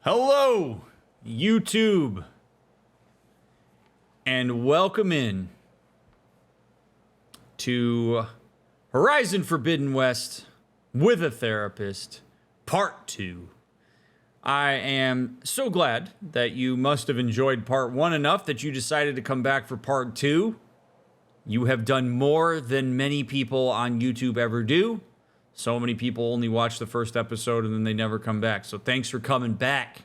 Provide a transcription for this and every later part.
Hello, YouTube, and welcome in to Horizon Forbidden West with a Therapist, Part 2. I am so glad that you must have enjoyed Part 1 enough that you decided to come back for Part 2. You have done more than many people on YouTube ever do. So many people only watch the first episode and then they never come back. So thanks for coming back.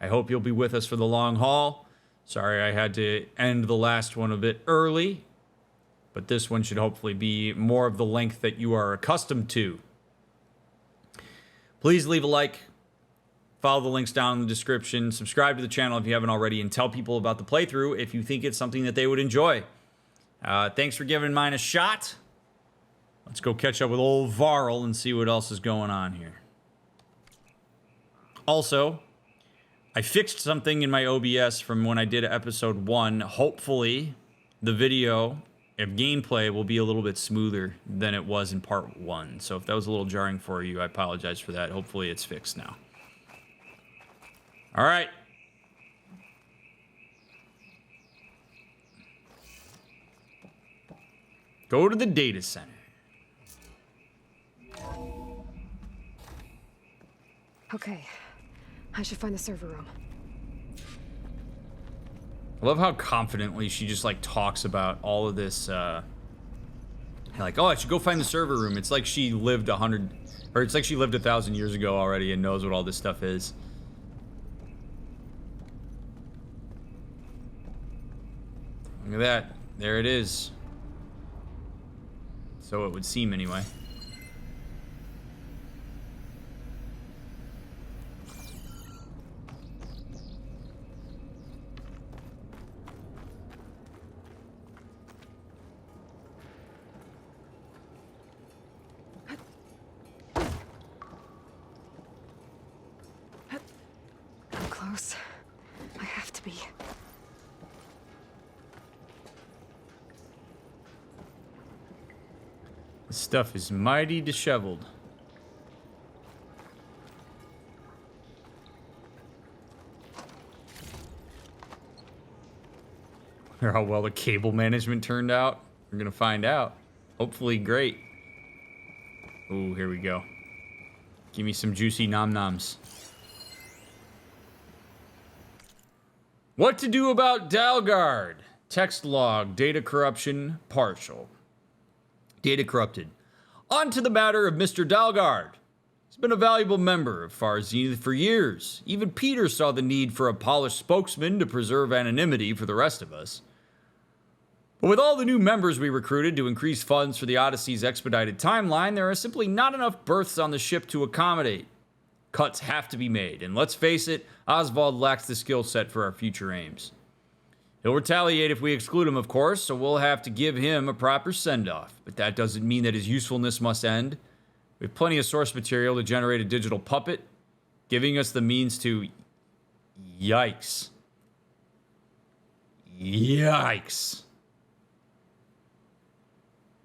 I hope you'll be with us for the long haul. Sorry I had to end the last one a bit early, but this one should hopefully be more of the length that you are accustomed to. Please leave a like, follow the links down in the description, subscribe to the channel if you haven't already, and tell people about the playthrough if you think it's something that they would enjoy. Thanks for giving mine a shot. Let's go catch up with old Varl and see what else is going on here. Also, I fixed something in my OBS from when I did episode 1. Hopefully, the video of gameplay will be a little bit smoother than it was in part 1. So if that was a little jarring for you, I apologize for that. Hopefully it's fixed now. All right. Go to the data center. Okay, I should find the server room. I love how confidently she just like talks about all of this, like, oh, I should go find the server room. It's like she lived 1,000 years ago already and knows what all this stuff is. Look at that. There it is. So it would seem anyway. I'm close. I have to be. This stuff is mighty disheveled. Wonder how well the cable management turned out. We're gonna find out. Hopefully great. Ooh, here we go. Give me some juicy nom-noms. What to do about Dalgard? Text log, data corruption, partial. Data corrupted. On to the matter of Mr. Dalgard. He's been a valuable member of Farzine for years. Even Peter saw the need for a polished spokesman to preserve anonymity for the rest of us. But with all the new members we recruited to increase funds for the Odyssey's expedited timeline, there are simply not enough berths on the ship to accommodate. Cuts have to be made, and let's face it, Oswald lacks the skill set for our future aims. He'll retaliate if we exclude him, of course, so we'll have to give him a proper send-off. But that doesn't mean that his usefulness must end. We have plenty of source material to generate a digital puppet, giving us the means to... Yikes. Yikes.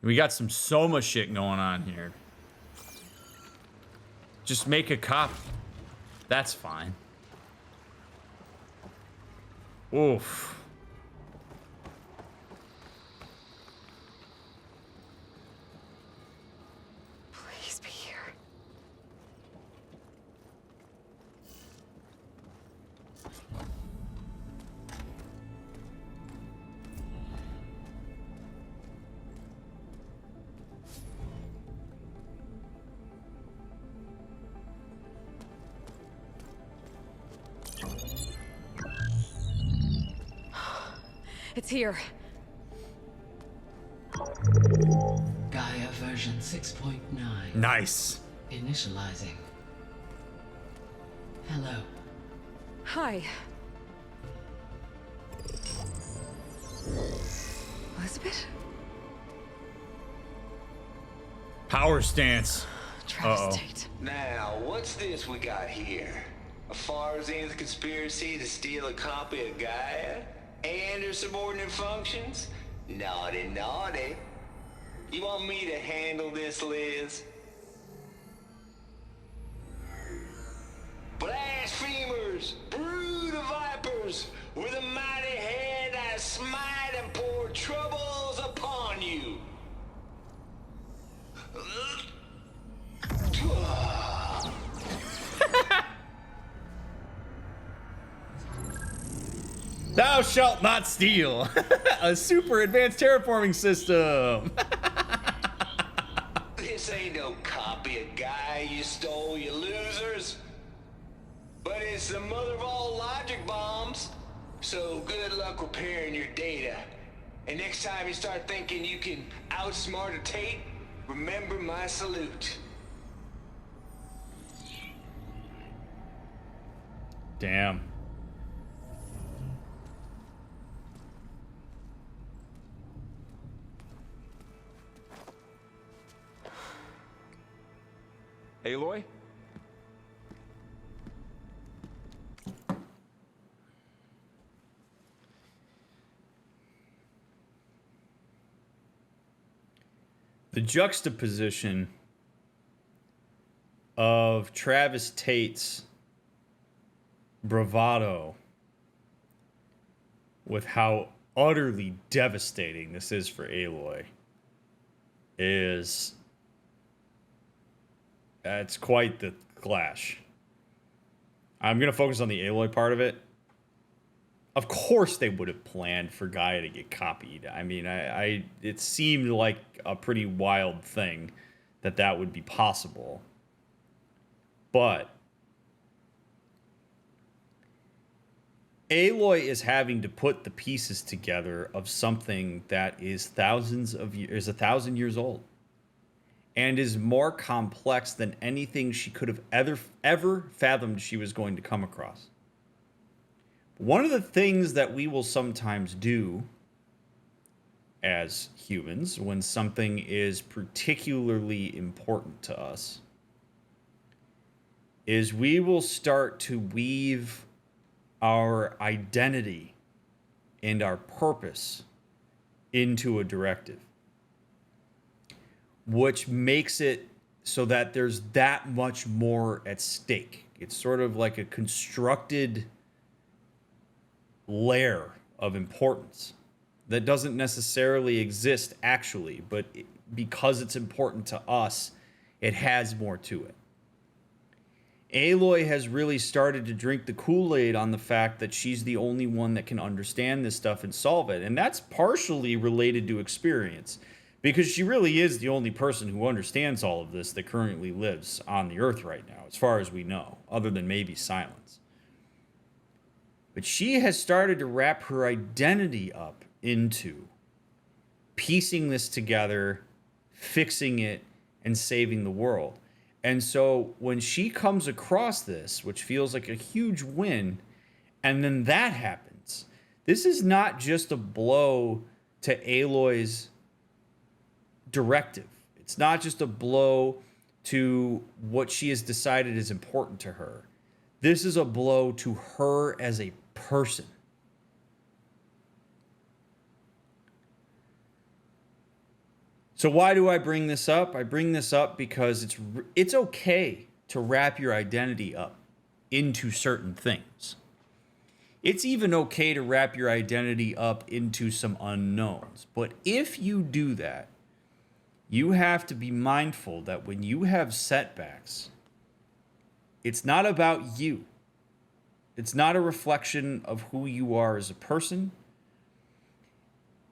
We got some Soma shit going on here. Just make a copy. That's fine. Oof. Please be here. It's here. Gaia version 6.9. Nice. Initializing. Hello. Hi. Elizabeth? Power stance. Travestate. Now, what's this we got here? A Farzine's conspiracy to steal a copy of Gaia? And her subordinate functions? Naughty, naughty. You want me to handle this, Liz? Blasphemers! Thou shalt not steal. A super advanced terraforming system. This ain't no copy of Guy you stole, you losers. But it's the mother of all logic bombs. So good luck repairing your data. And next time you start thinking you can outsmart a Tate, remember my salute. Damn. Aloy? The juxtaposition of Travis Tate's bravado with how utterly devastating this is for Aloy is it's quite the clash. I'm going to focus on the Aloy part of it. Of course they would have planned for Gaia to get copied. I mean, it seemed like a pretty wild thing that would be possible. But Aloy is having to put the pieces together of something that is 1,000 years old and is more complex than anything she could have ever fathomed she was going to come across. One of the things that we will sometimes do as humans when something is particularly important to us is we will start to weave our identity and our purpose into a directive, which makes it so that there's that much more at stake. It's sort of like a constructed layer of importance that doesn't necessarily exist actually, but because it's important to us, it has more to it. Aloy has really started to drink the Kool-Aid on the fact that she's the only one that can understand this stuff and solve it. And that's partially related to experience, because she really is the only person who understands all of this that currently lives on the Earth right now, as far as we know, other than maybe Sylens. But she has started to wrap her identity up into piecing this together, fixing it, and saving the world. And so when she comes across this, which feels like a huge win, and then that happens, this is not just a blow to Aloy's directive. It's not just a blow to what she has decided is important to her. This is a blow to her as a person. So why do I bring this up? I bring this up because it's okay to wrap your identity up into certain things. It's even okay to wrap your identity up into some unknowns. But if you do that, you have to be mindful that when you have setbacks, it's not about you. It's not a reflection of who you are as a person.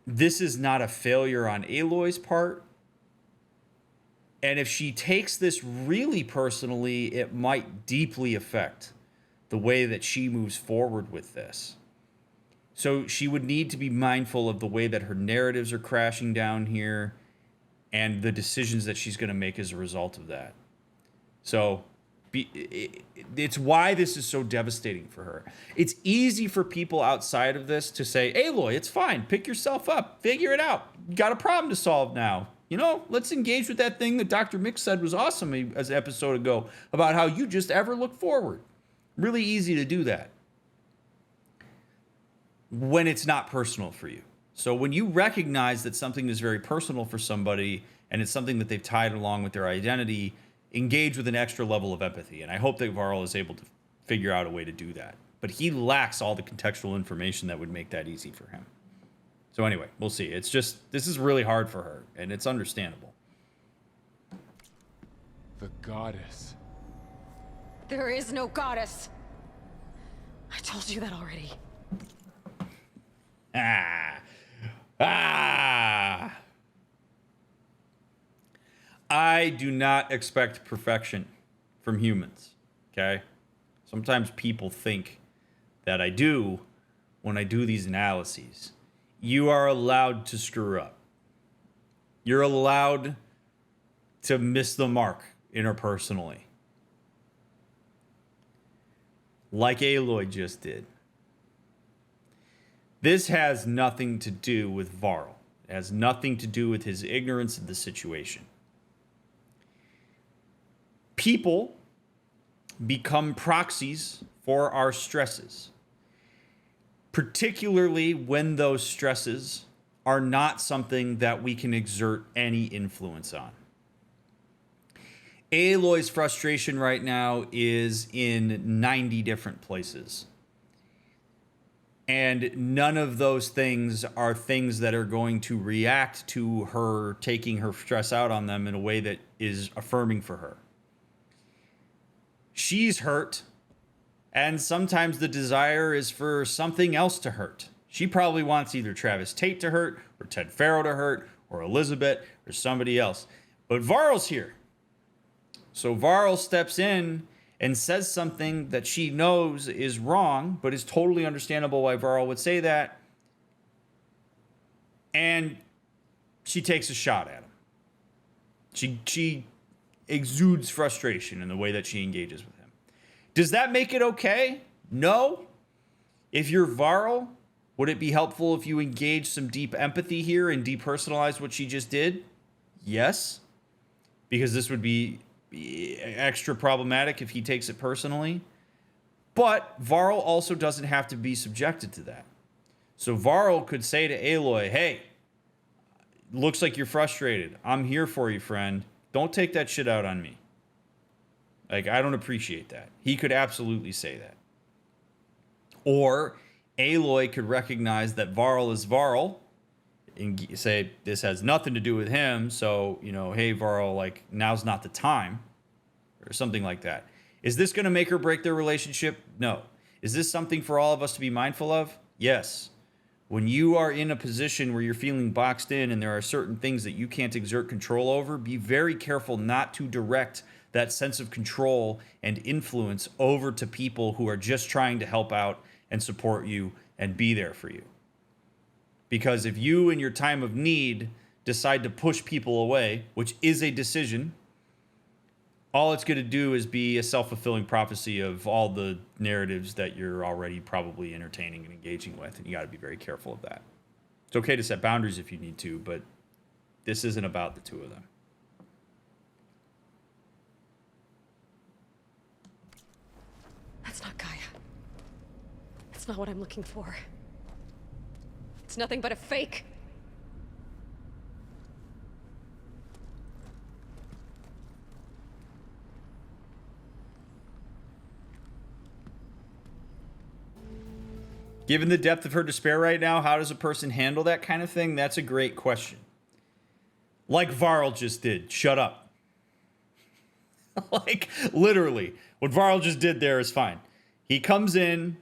This is not a failure on Aloy's part. And if she takes this really personally, it might deeply affect the way that she moves forward with this. So she would need to be mindful of the way that her narratives are crashing down here and the decisions that she's going to make as a result of that. So it's why this is so devastating for her. It's easy for people outside of this to say, Aloy, it's fine. Pick yourself up. Figure it out. You got a problem to solve now. You know, let's engage with that thing that DrMick said was awesome as an episode ago about how you just ever look forward. Really easy to do that when it's not personal for you. So when you recognize that something is very personal for somebody and it's something that they've tied along with their identity, engage with an extra level of empathy. And I hope that Varl is able to figure out a way to do that. But he lacks all the contextual information that would make that easy for him. So anyway, we'll see. It's just, this is really hard for her, and it's understandable. The goddess. There is no goddess. I told you that already. I do not expect perfection from humans, okay? Sometimes people think that I do when I do these analyses. You are allowed to screw up. You're allowed to miss the mark interpersonally. Like Aloy just did. This has nothing to do with Varl. It has nothing to do with his ignorance of the situation. People become proxies for our stresses, particularly when those stresses are not something that we can exert any influence on. Aloy's frustration right now is in 90 different places. And none of those things are things that are going to react to her taking her stress out on them in a way that is affirming for her. She's hurt, and sometimes the desire is for something else to hurt. She probably wants either Travis Tate to hurt, or Ted Farrow to hurt, or Elizabeth, or somebody else. But Varl's here. So Varl steps in and says something that she knows is wrong, but is totally understandable why Varl would say that. And she takes a shot at him. She exudes frustration in the way that she engages with him. Does that make it okay? No. If you're Varl, would it be helpful if you engage some deep empathy here and depersonalize what she just did? Yes. Because this would be extra problematic if he takes it personally. But Varl also doesn't have to be subjected to that. So Varl could say to Aloy, hey, looks like you're frustrated. I'm here for you, friend. Don't take that shit out on me. Like, I don't appreciate that. He could absolutely say that. Or Aloy could recognize that Varl is Varl and say, this has nothing to do with him. So, you know, hey, Varl, like, now's not the time. Or something like that. Is this going to make or break their relationship? No. Is this something for all of us to be mindful of? Yes. When you are in a position where you're feeling boxed in and there are certain things that you can't exert control over, be very careful not to direct that sense of control and influence over to people who are just trying to help out and support you and be there for you. Because if you, in your time of need, decide to push people away, which is a decision, all it's going to do is be a self-fulfilling prophecy of all the narratives that you're already probably entertaining and engaging with, and you got to be very careful of that. It's okay to set boundaries if you need to, but this isn't about the two of them. That's not Gaia. That's not what I'm looking for. It's nothing but a fake. Given the depth of her despair right now, how does a person handle that kind of thing? That's a great question. Like Varl just did. Shut up. Like, literally. What Varl just did there is fine. He comes in.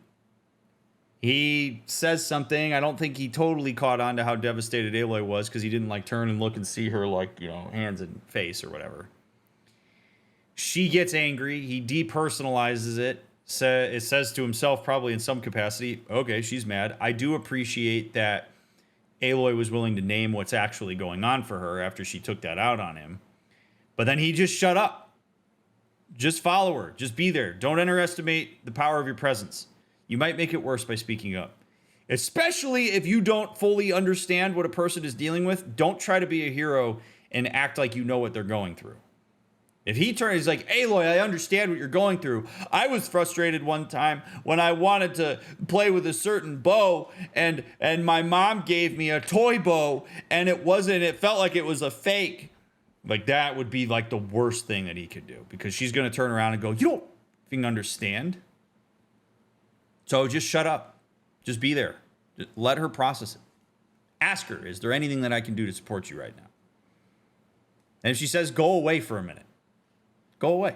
He says something. I don't think he totally caught on to how devastated Aloy was because he didn't, like, turn and look and see her, like, you know, hands and face or whatever. She gets angry. He depersonalizes it. It says to himself, probably in some capacity, okay, she's mad. I do appreciate that Aloy was willing to name what's actually going on for her after she took that out on him. But then he just shut up. Just follow her. Just be there. Don't underestimate the power of your presence. You might make it worse by speaking up. Especially if you don't fully understand what a person is dealing with. Don't try to be a hero and act like you know what they're going through. If he turns, he's like, Aloy, I understand what you're going through. I was frustrated one time when I wanted to play with a certain bow and my mom gave me a toy bow and it felt like it was a fake. Like, that would be like the worst thing that he could do because she's going to turn around and go, you don't fucking understand. So just shut up. Just be there. Just let her process it. Ask her, is there anything that I can do to support you right now? And if she says, go away for a minute. Go away.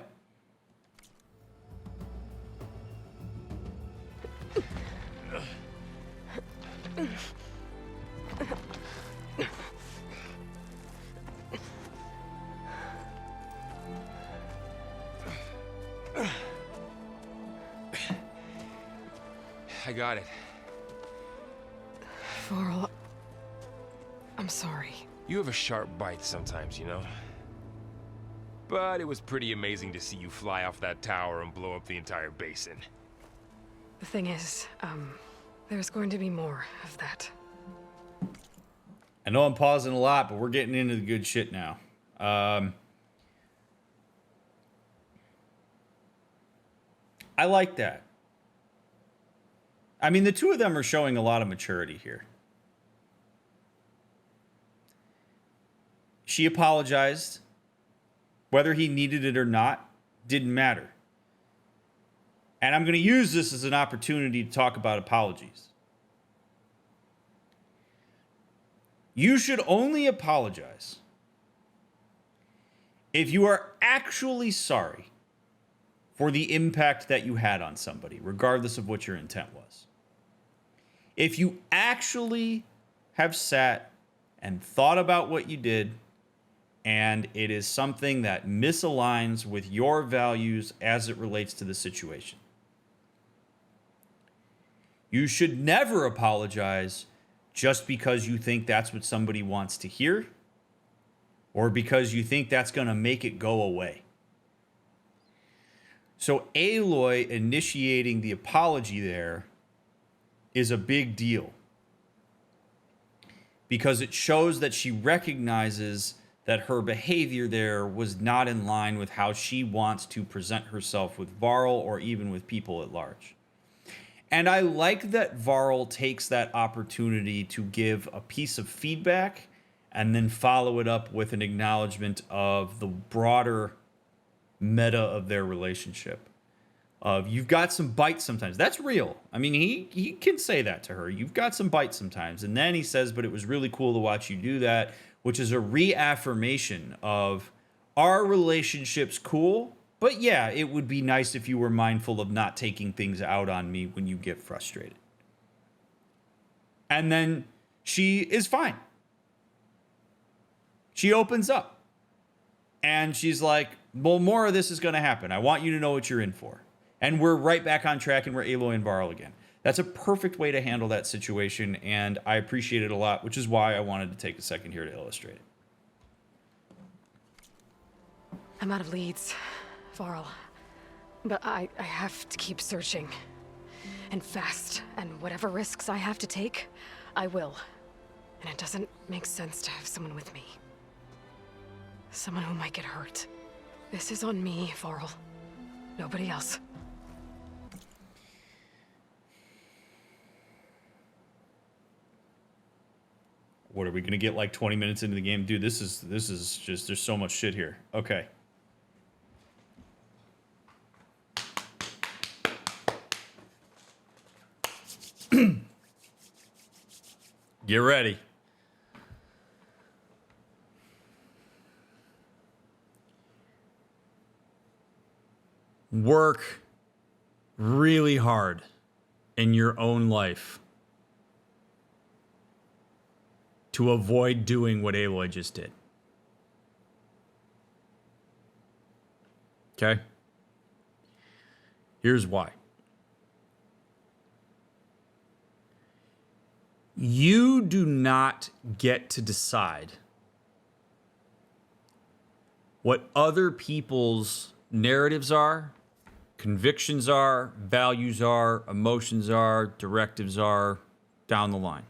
I got it. Varl, I'm sorry. You have a sharp bite sometimes, you know? But it was pretty amazing to see you fly off that tower and blow up the entire basin. The thing is, there's going to be more of that. I know I'm pausing a lot, but we're getting into the good shit now. I like that. I mean, the two of them are showing a lot of maturity here. She apologized. Whether he needed it or not didn't matter. And I'm going to use this as an opportunity to talk about apologies. You should only apologize if you are actually sorry for the impact that you had on somebody, regardless of what your intent was. If you actually have sat and thought about what you did, and it is something that misaligns with your values as it relates to the situation. You should never apologize just because you think that's what somebody wants to hear, or because you think that's going to make it go away. So Aloy initiating the apology there is a big deal, because it shows that she recognizes that her behavior there was not in line with how she wants to present herself with Varl or even with people at large. And I like that Varl takes that opportunity to give a piece of feedback and then follow it up with an acknowledgement of the broader meta of their relationship. You've got some bites sometimes. That's real. I mean, he can say that to her. You've got some bites sometimes. And then he says, but it was really cool to watch you do that, which is a reaffirmation of our relationship's cool, but yeah, it would be nice if you were mindful of not taking things out on me when you get frustrated. And then she is fine. She opens up. And she's like, well, more of this is going to happen. I want you to know what you're in for. And we're right back on track, and we're Aloy and Varl again. That's a perfect way to handle that situation, and I appreciate it a lot, which is why I wanted to take a second here to illustrate it. I'm out of leads, Varl. But I have to keep searching. And fast. And whatever risks I have to take, I will. And it doesn't make sense to have someone with me. Someone who might get hurt. This is on me, Varl. Nobody else. What are we gonna get like 20 minutes into the game? Dude, this is just, there's so much shit here. Okay. Get ready. Work really hard in your own life to avoid doing what Aloy just did. Okay? Here's why. You do not get to decide what other people's narratives are, convictions are, values are, emotions are, directives are, down the line.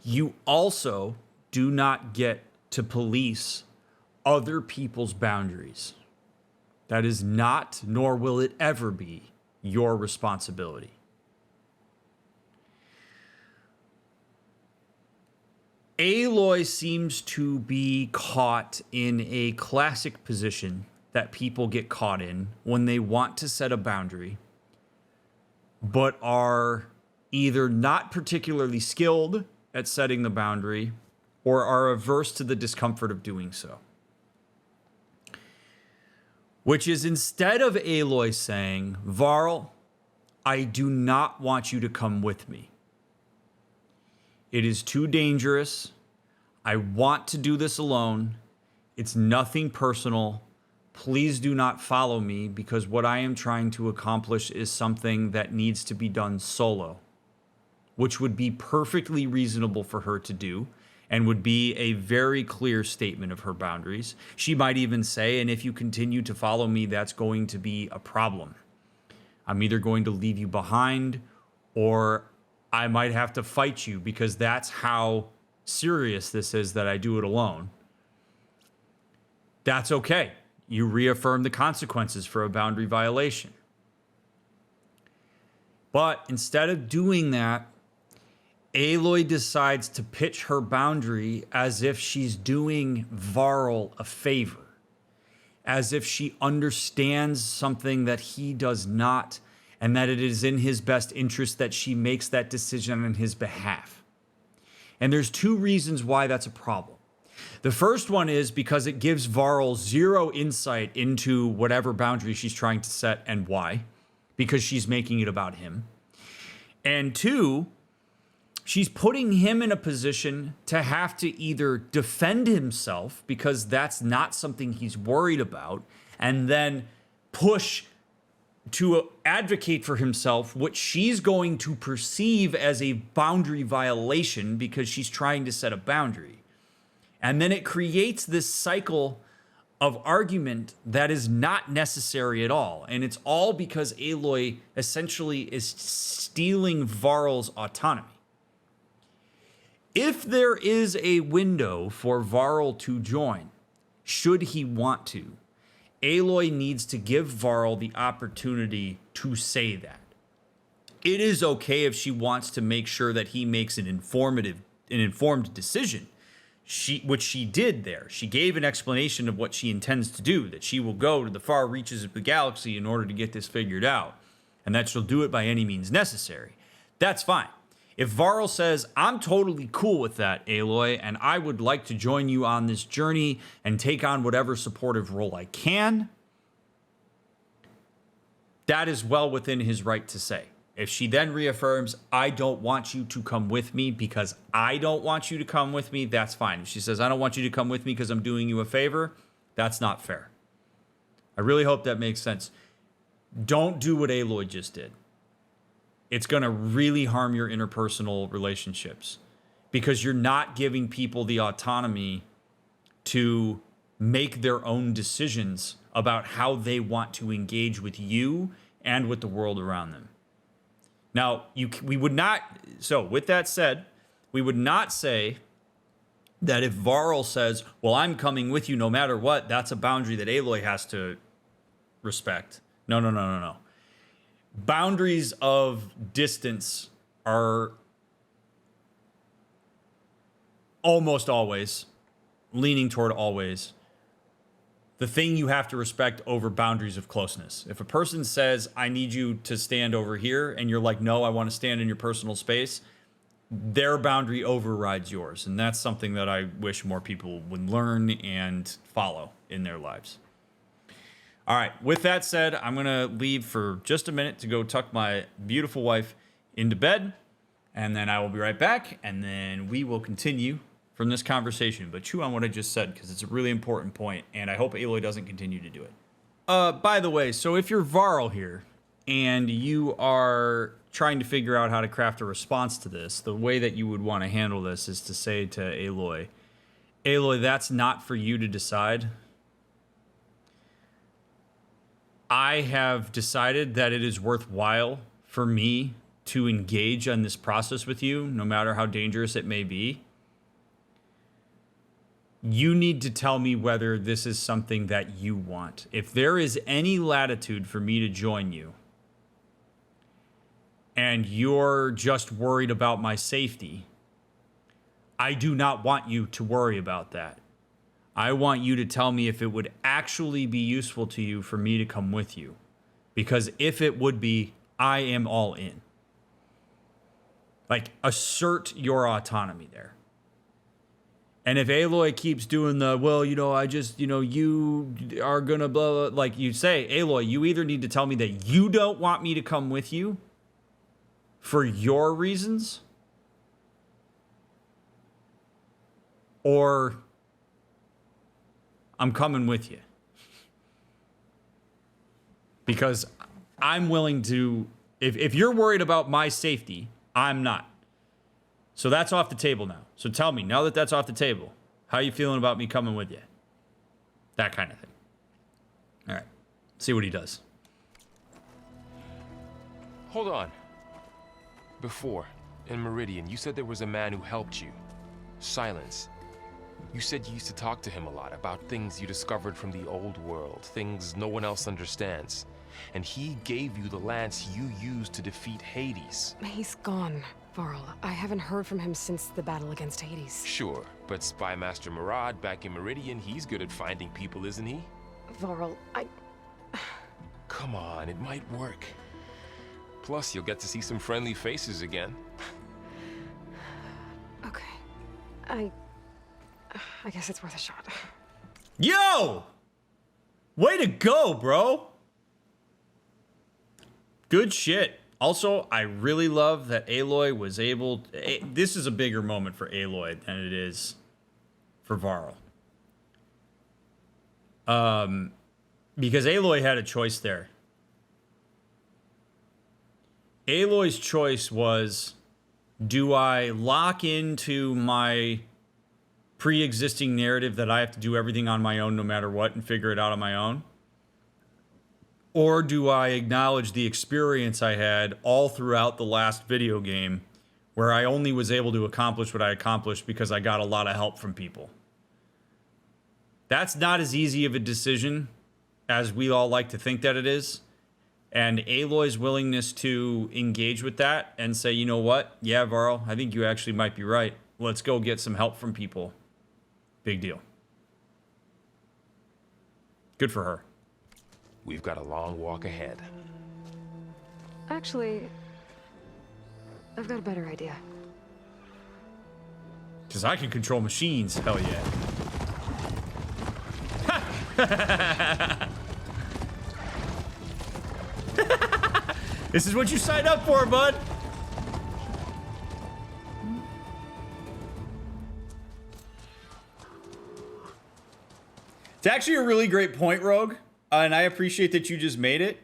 You also do not get to police other people's boundaries. That is not, nor will it ever be, your responsibility. Aloy seems to be caught in a classic position that people get caught in when they want to set a boundary, but are either not particularly skilled at setting the boundary or are averse to the discomfort of doing so. Which is, instead of Aloy saying, Varl, I do not want you to come with me. It is too dangerous. I want to do this alone. It's nothing personal. please do not follow me, because what I am trying to accomplish is something that needs to be done solo, which would be perfectly reasonable for her to do and would be a very clear statement of her boundaries. She might even say, and if you continue to follow me, that's going to be a problem. I'm either going to leave you behind, or I might have to fight you, because that's how serious this is that I do it alone. That's okay. You reaffirm the consequences for a boundary violation. But instead of doing that, Aloy decides to pitch her boundary as if she's doing Varl a favor, as if she understands something that he does not, and that it is in his best interest that she makes that decision on his behalf. And there's two reasons why that's a problem. The first one is because it gives Varl zero insight into whatever boundary she's trying to set and why, because she's making it about him. And two, she's putting him in a position to have to either defend himself, because that's not something he's worried about, and then push to advocate for himself, which she's going to perceive as a boundary violation because she's trying to set a boundary. And then it creates this cycle of argument that is not necessary at all. And it's all because Aloy essentially is stealing Varl's autonomy. If there is a window for Varl to join, should he want to, Aloy needs to give Varl the opportunity to say that. It is okay if she wants to make sure that he makes an informed decision, which she did there. She gave an explanation of what she intends to do, that she will go to the far reaches of the galaxy in order to get this figured out, and that she'll do it by any means necessary. That's fine. If Varl says, I'm totally cool with that, Aloy, and I would like to join you on this journey and take on whatever supportive role I can, that is well within his right to say. If she then reaffirms, I don't want you to come with me because I don't want you to come with me, that's fine. If she says, I don't want you to come with me because I'm doing you a favor, that's not fair. I really hope that makes sense. Don't do what Aloy just did. It's going to really harm your interpersonal relationships, because you're not giving people the autonomy to make their own decisions about how they want to engage with you and with the world around them. Now, we would not, so with that said, we would not say that if Varl says, well, I'm coming with you no matter what, that's a boundary that Aloy has to respect. No. Boundaries of distance are almost always, leaning toward always, the thing you have to respect over boundaries of closeness. If a person says, I need you to stand over here, and you're like, no, I want to stand in your personal space, their boundary overrides yours. And that's something that I wish more people would learn and follow in their lives. All right, with that said, I'm going to leave for just a minute to go tuck my beautiful wife into bed, and then I will be right back, and then we will continue from this conversation. But chew on what I just said, because it's a really important point, and I hope Aloy doesn't continue to do it. By the way, so if you're Varl here, and you are trying to figure out how to craft a response to this, the way that you would want to handle this is to say to Aloy, that's not for you to decide. I have decided that it is worthwhile for me to engage on this process with you, no matter how dangerous it may be. You need to tell me whether this is something that you want. If there is any latitude for me to join you, and you're just worried about my safety, I do not want you to worry about that. I want you to tell me if it would actually be useful to you for me to come with you. Because if it would be, I am all in. Like, assert your autonomy there. And if Aloy keeps doing the, well, I just, you are gonna blah, blah, like you say, Aloy, you either need to tell me that you don't want me to come with you for your reasons, or I'm coming with you. Because I'm willing to, if you're worried about my safety, I'm not. So that's off the table now. So tell me, now that that's off the table, how you feeling about me coming with you? That kind of thing. All right. See what he does. Hold on. Before, in Meridian, you said there was a man who helped you. Sylens. You said you used to talk to him a lot about things you discovered from the old world, things no one else understands. And he gave you the lance you used to defeat Hades. He's gone, Varl. I haven't heard from him since the battle against Hades. Sure, but Spy Master Murad back in Meridian, he's good at finding people, isn't he? Varl, Come on, it might work. Plus, you'll get to see some friendly faces again. Okay. I guess it's worth a shot. Yo! Way to go, bro! Good shit. Also, I really love that Aloy was able... This is a bigger moment for Aloy than it is for Varl. Because Aloy had a choice there. Aloy's choice was, do I lock into my pre-existing narrative that I have to do everything on my own no matter what and figure it out on my own? Or do I acknowledge the experience I had all throughout the last video game where I only was able to accomplish what I accomplished because I got a lot of help from people? That's not as easy of a decision as we all like to think that it is. And Aloy's willingness to engage with that and say, you know what? Yeah, Varl, I think you actually might be right. Let's go get some help from people. Big deal. Good for her. We've got a long walk ahead. Actually, I've got a better idea. Because I can control machines. Hell yeah. This is what you signed up for, bud. It's actually a really great point, Rogue, and I appreciate that you just made it.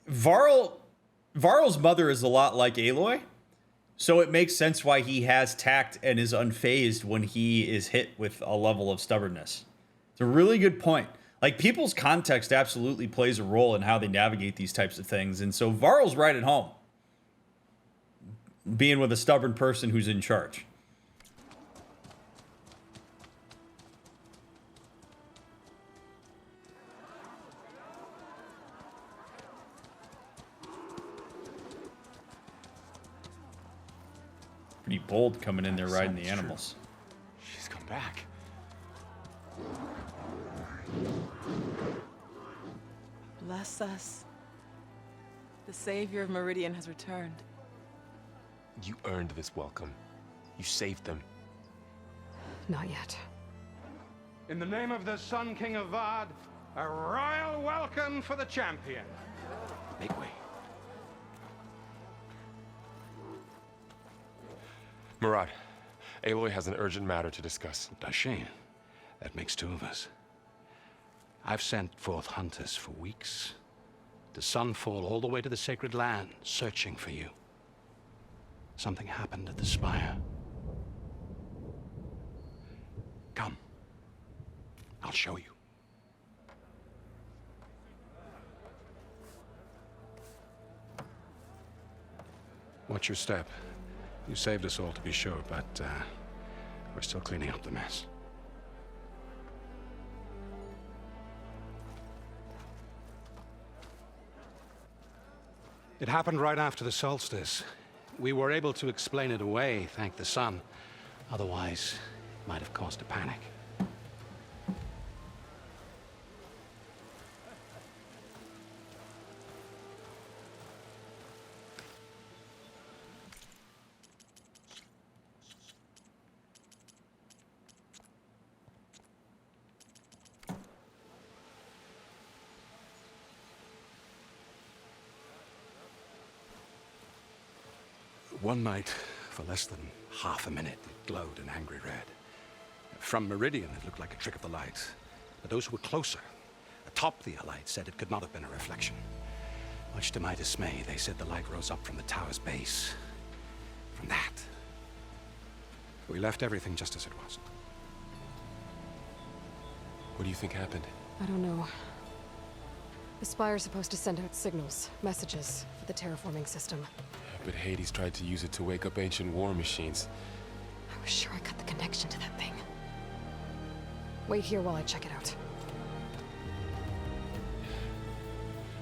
Varl's mother is a lot like Aloy, so it makes sense why he has tact and is unfazed when he is hit with a level of stubbornness. It's a really good point. Like, people's context absolutely plays a role in how they navigate these types of things, and so Varl's right at home, being with a stubborn person who's in charge. Pretty bold coming in there riding the animals. She's come back. Bless us. The savior of Meridian has returned. You earned this welcome. You saved them. Not yet. In the name of the Sun King of Vard, a royal welcome for the champion. Make way. Murad, Aloy has an urgent matter to discuss. Does she? That makes two of us. I've sent forth hunters for weeks, to sunfall all the way to the sacred land, searching for you. Something happened at the spire. Come. I'll show you. Watch your step. You saved us all, to be sure, but we're still cleaning up the mess. It happened right after the solstice. We were able to explain it away, thank the sun. Otherwise, it might have caused a panic. One night, for less than half a minute, it glowed an angry red. From Meridian, it looked like a trick of the light. But those who were closer, a atop the Allied said it could not have been a reflection. Much to my dismay, they said the light rose up from the tower's base. From that. We left everything just as it was. What do you think happened? I don't know. The Spire's supposed to send out signals, messages, for the terraforming system. But Hades tried to use it to wake up ancient war machines. I was sure I cut the connection to that thing. Wait here while I check it out.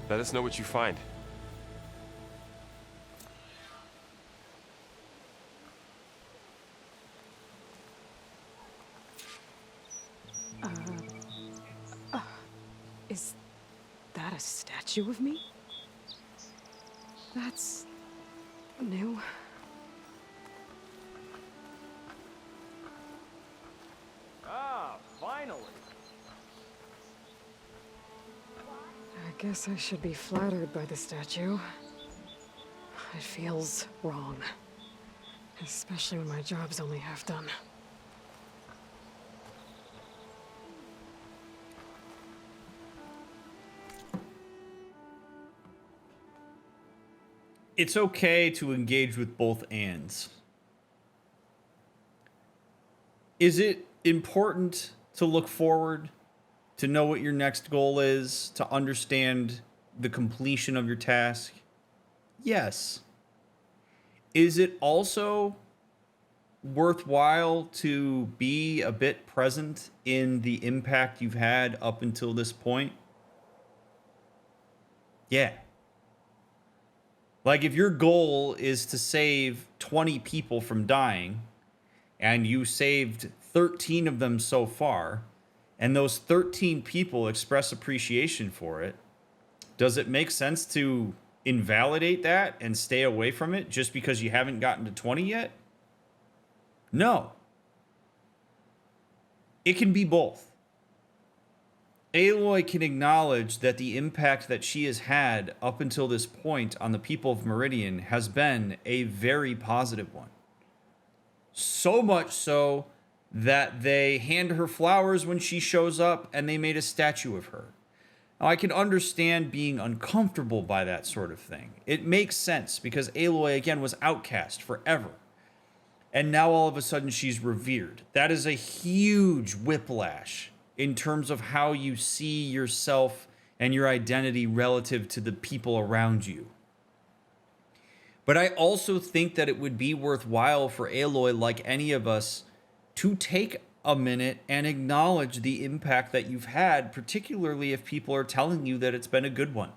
Let us know what you find. Is that a statue of me? That's new. Ah, finally. I guess I should be flattered by the statue. It feels wrong. Especially when my job's only half done. It's okay to engage with both ands. Is it important to look forward, to know what your next goal is, to understand the completion of your task? Yes. Is it also worthwhile to be a bit present in the impact you've had up until this point? Yeah. Like, if your goal is to save 20 people from dying, and you saved 13 of them so far, and those 13 people express appreciation for it, does it make sense to invalidate that and stay away from it just because you haven't gotten to 20 yet? No. It can be both. Aloy can acknowledge that the impact that she has had up until this point on the people of Meridian has been a very positive one. So much so that they hand her flowers when she shows up and they made a statue of her. Now, I can understand being uncomfortable by that sort of thing. It makes sense because Aloy, again, was outcast forever. And now all of a sudden she's revered. That is a huge whiplash in terms of how you see yourself and your identity relative to the people around you. But I also think that it would be worthwhile for Aloy, like any of us, to take a minute and acknowledge the impact that you've had, particularly if people are telling you that it's been a good one.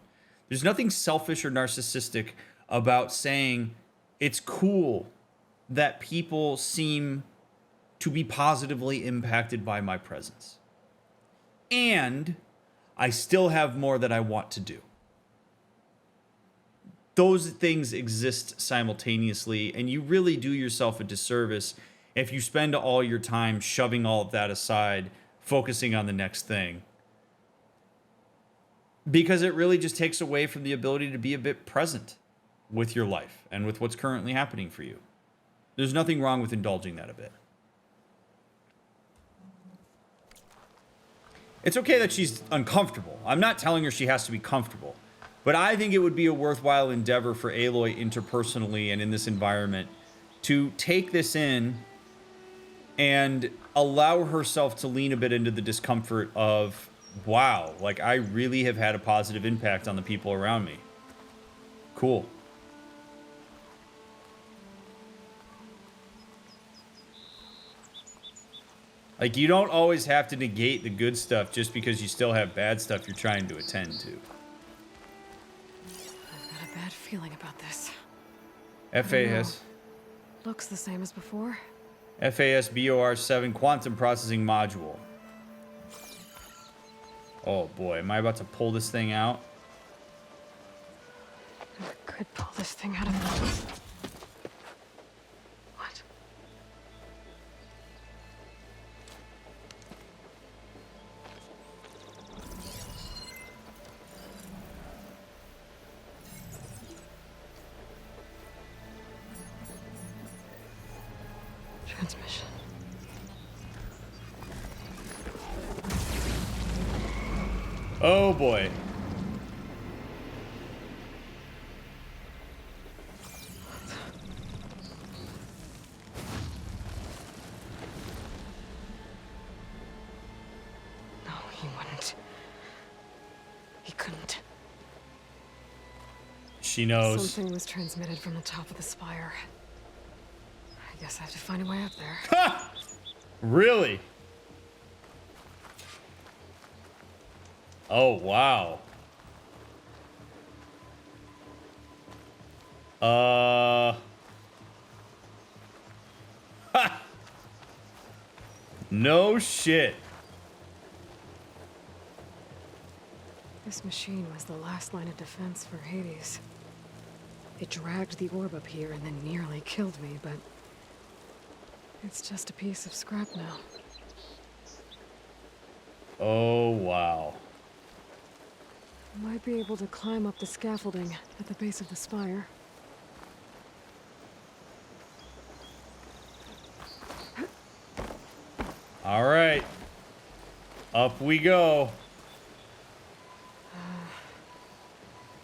There's nothing selfish or narcissistic about saying it's cool that people seem to be positively impacted by my presence. And I still have more that I want to do. Those things exist simultaneously, and you really do yourself a disservice if you spend all your time shoving all of that aside, focusing on the next thing. Because it really just takes away from the ability to be a bit present with your life and with what's currently happening for you. There's nothing wrong with indulging that a bit. It's okay that she's uncomfortable. I'm not telling her she has to be comfortable. But I think it would be a worthwhile endeavor for Aloy interpersonally and in this environment to take this in and allow herself to lean a bit into the discomfort of, wow, like I really have had a positive impact on the people around me. Cool. Like, you don't always have to negate the good stuff just because you still have bad stuff you're trying to attend to. I've got a bad feeling about this. FAS. Looks the same as before. FAS BOR7 quantum processing module. Oh boy, am I about to pull this thing out? I could pull this thing out of the... What? Transmission. Oh boy. No, he wouldn't. He couldn't. She knows. Something was transmitted from the top of the spire. I guess I have to find a way up there. Ha! Really? Oh, wow. Ha! No shit. This machine was the last line of defense for Hades. It dragged the orb up here and then nearly killed me, but it's just a piece of scrap now. Oh, wow. Might be able to climb up the scaffolding at the base of the spire. All right. Up we go.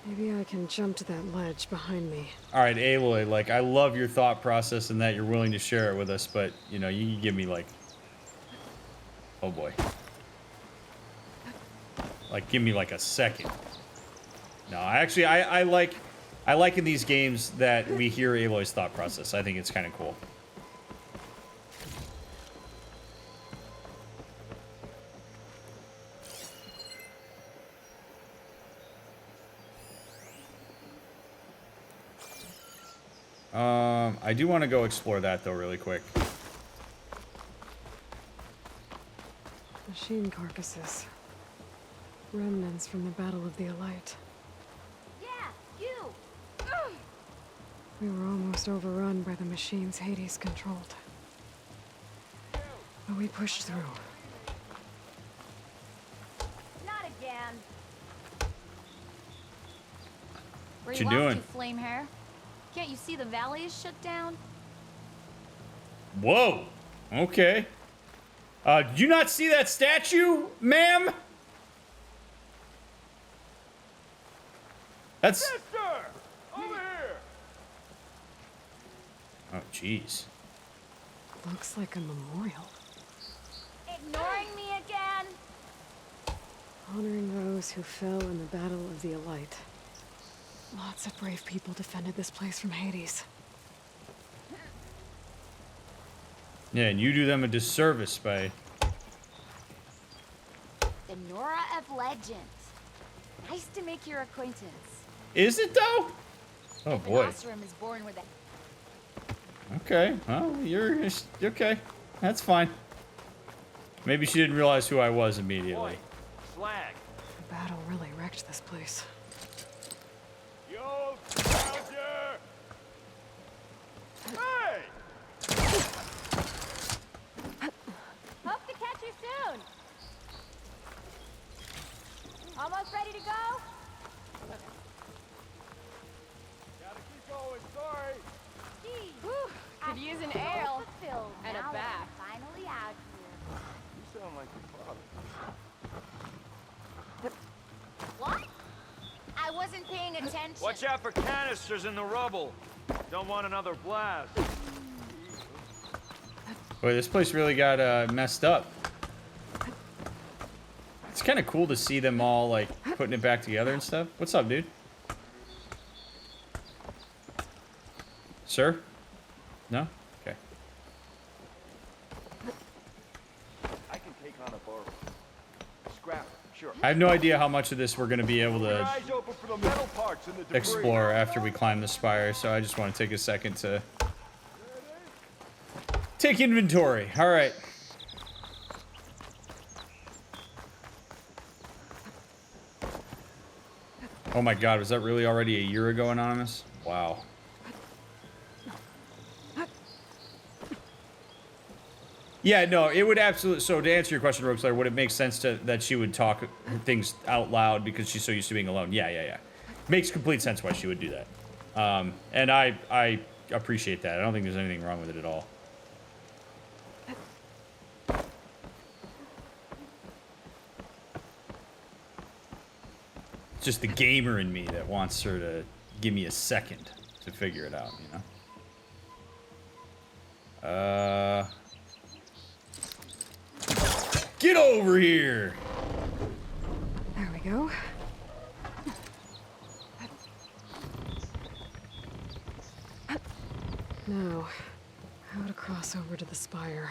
Maybe I can jump to that ledge behind me. All right, Aloy, like, I love your thought process and that you're willing to share it with us, but, you know, you can give me, like... Oh, boy. Like, give me, like, a second. No, actually, I like in these games that we hear Aloy's thought process. I think it's kind of cool. I do want to go explore that, though, really quick. Machine carcasses. Remnants from the Battle of the Elite. Yeah, you! We were almost overrun by the machines Hades controlled. But we pushed through. Not again. Where What you you off doing? to, flame hair? Can't you see the valley is shut down? Whoa. Okay. Did you not see that statue, ma'am? That's... Sister! Over here! Oh, jeez. Looks like a memorial. Ignoring me again? Honoring those who fell in the Battle of the Elite. Lots of brave people defended this place from Hades. Yeah, and you do them a disservice by... The Nora of Legend. Nice to make your acquaintance. Is it, though? Oh, If boy. An Osram is born with a... Okay, well, you're... Okay, that's fine. Maybe she didn't realize who I was immediately. Slag. The battle really wrecked this place. Yo, soldier! Hey! Hope to catch you soon. Almost ready to go? Gotta keep going, sorry. Gee, Could use an ale fulfilled and a now that bath. I'm finally out here. You sound like your father. What? I wasn't paying attention. Watch out for canisters in the rubble. Don't want another blast. Boy, this place really got messed up. It's kind of cool to see them all, like, putting it back together and stuff. What's up, dude? Sir? No? Okay. I can take on a borrow. Scrap, sure. I have no idea how much of this we're going to be able to Eyes open for the metal parts and the debris. explore after we climb the spire, so I just want to take a second to take inventory. All right. Oh my god, was that really already a year ago, Anonymous? Wow. Yeah, no, it would absolutely... So to answer your question, Rogueslayer, would it make sense that she would talk things out loud because she's so used to being alone? Yeah. Makes complete sense why she would do that. And I appreciate that. I don't think there's anything wrong with it at all. just the gamer in me that wants her to give me a second to figure it out, you know? Get over here! There we go. Now, how to cross over to the spire?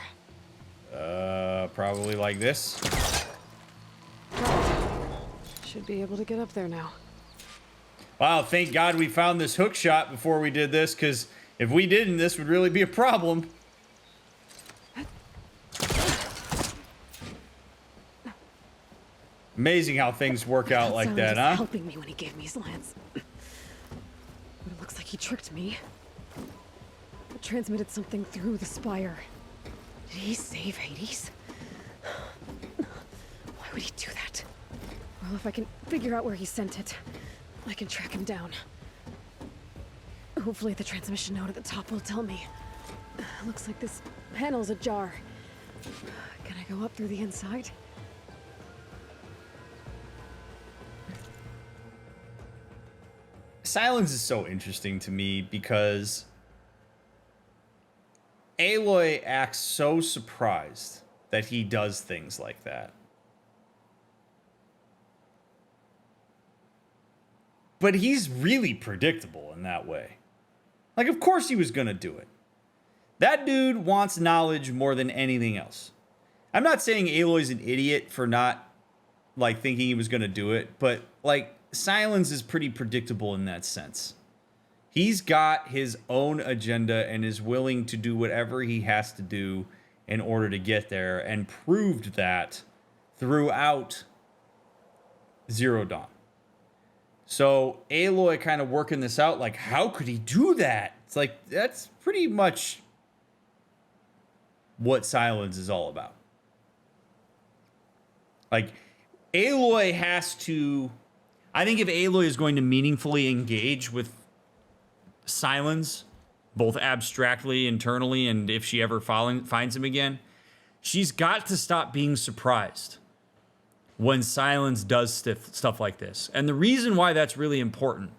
Probably like this. Should be able to get up there now. Wow, thank God we found this hook shot before we did this, because if we didn't, this would really be a problem. Amazing how things work out like that, huh? Helping me when he gave me his lance. But it looks like he tricked me. It transmitted something through the spire. Did he save Hades? Why would he do that? Well, if I can figure out where he sent it, I can track him down. Hopefully the transmission node at the top will tell me. Looks like this panel's ajar. Can I go up through the inside? Sylens is so interesting to me because Aloy acts so surprised that he does things like that. But he's really predictable in that way. Like, of course he was gonna do it. That dude wants knowledge more than anything else. I'm not saying Aloy's an idiot for not, like, thinking he was gonna do it, but, like, Sylens is pretty predictable in that sense. He's got his own agenda and is willing to do whatever he has to do in order to get there, and proved that throughout Zero Dawn. So Aloy kind of working this out, like, how could he do that? It's like, that's pretty much what Sylens is all about. Like, Aloy has to... I think if Aloy is going to meaningfully engage with Sylens, both abstractly, internally, and if she ever finds him again, she's got to stop being surprised when Sylens does stuff like this. And the reason why that's really important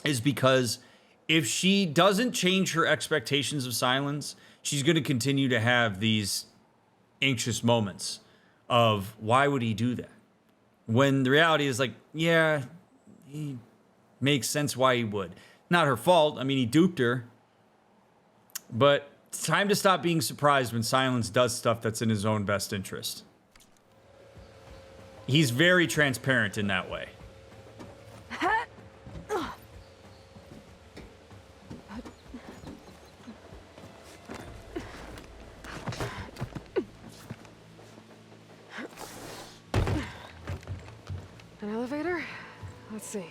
is because if she doesn't change her expectations of Sylens, she's going to continue to have these anxious moments of, why would he do that? When the reality is like, yeah, he makes sense why he would. Not her fault. I mean, he duped her. But it's time to stop being surprised when Sylens does stuff that's in his own best interest. He's very transparent in that way. An elevator? Let's see.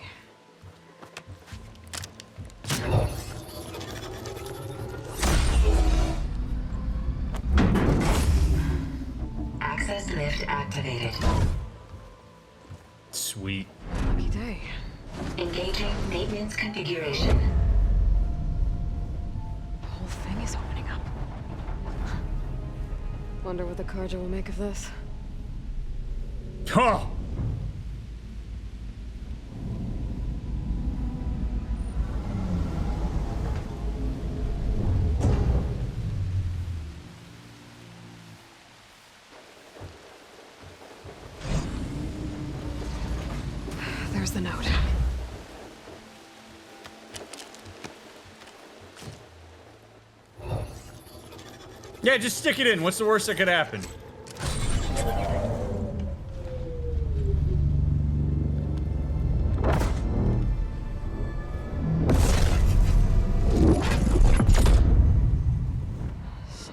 Access lift activated. Sweet. Lucky day. Engaging maintenance configuration. The whole thing is opening up. Wonder what the Carja will make of this. Oh! There's the note. Yeah, just stick it in. What's the worst that could happen? Sword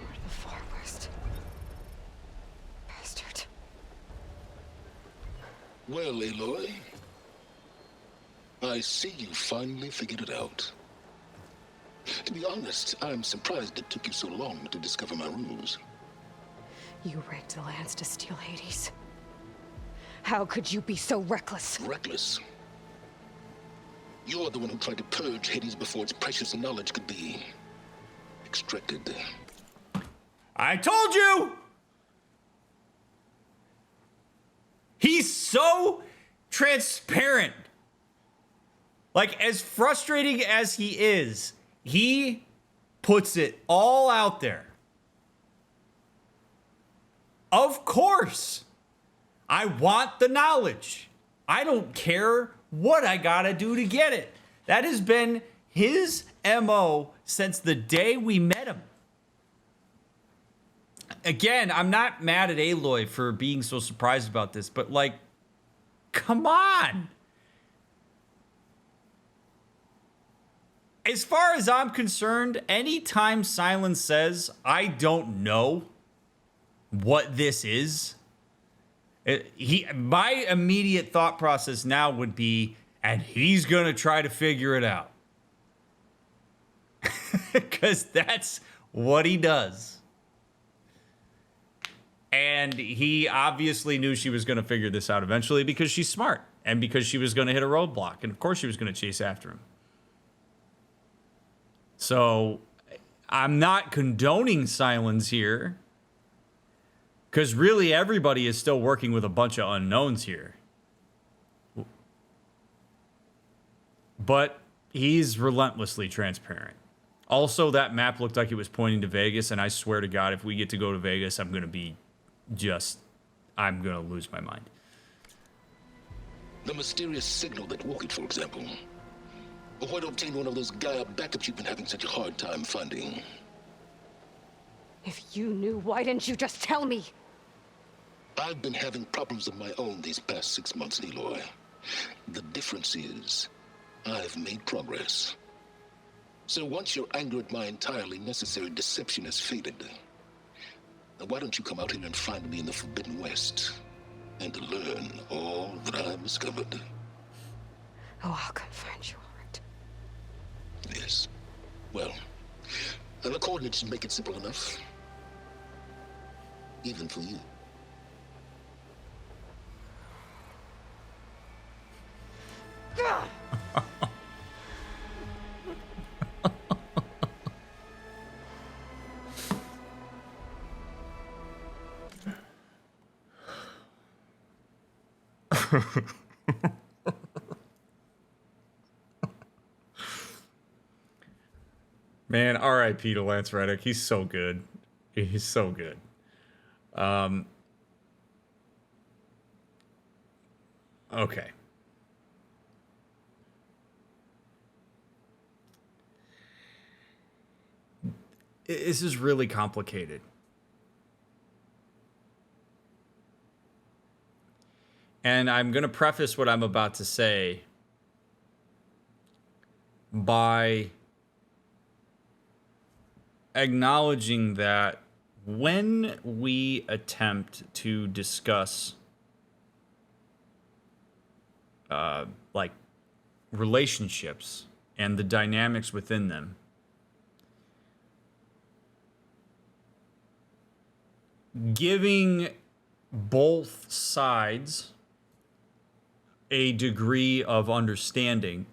of the Far West. Bastard. Well, Aloy, I see you finally figured it out. To be honest, I'm surprised it took you so long to discover my ruse. You rigged the lance to steal Hades. How could you be so reckless? Reckless? You're the one who tried to purge Hades before its precious knowledge could be extracted. I told you! He's so transparent. Like, as frustrating as he puts it all out there. Of course, I want the knowledge. I don't care what I gotta do to get it. That has been his MO since the day we met him. Again, I'm not mad at Aloy for being so surprised about this, but like, come on. As far as I'm concerned, anytime Sylens says, I don't know what this is, my immediate thought process now would be, and he's going to try to figure it out. Because that's what he does. And he obviously knew she was going to figure this out eventually because she's smart and because she was going to hit a roadblock. And of course she was going to chase after him. So I'm not condoning Sylens here, because really everybody is still working with a bunch of unknowns here. But he's relentlessly transparent. Also, that map looked like it was pointing to Vegas, and I swear to God, if we get to go to Vegas, I'm going to lose my mind. The mysterious signal that woke it, for example. Or why to obtain one of those Gaia backups you've been having such a hard time finding? If you knew, why didn't you just tell me? I've been having problems of my own these past 6 months, Aloy. The difference is, I've made progress. So once your anger at my entirely necessary deception has faded, now why don't you come out here and find me in the Forbidden West and learn all that I've discovered? Oh, I'll come find you, all right. Yes. Well, the coordinates make it simple enough. Even for you. Man, R.I.P. to Lance Reddick. He's so good. He's so good. Okay. This is really complicated. And I'm going to preface what I'm about to say by acknowledging that when we attempt to discuss like relationships and the dynamics within them, giving both sides a degree of understanding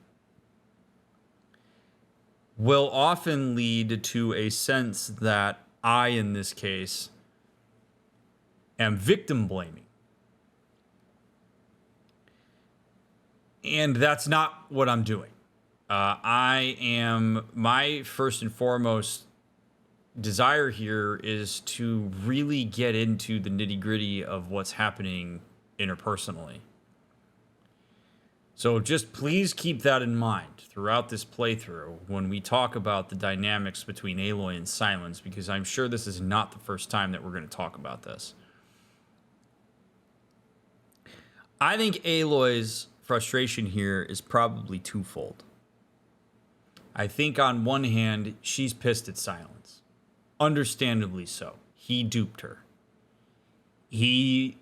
will often lead to a sense that I, in this case, am victim blaming. And that's not what I'm doing. My first and foremost desire here is to really get into the nitty-gritty of what's happening interpersonally. So just please keep that in mind throughout this playthrough when we talk about the dynamics between Aloy and Sylens, because I'm sure this is not the first time that we're going to talk about this. I think Aloy's frustration here is probably twofold. I think on one hand, she's pissed at Sylens. Understandably so. He duped her. He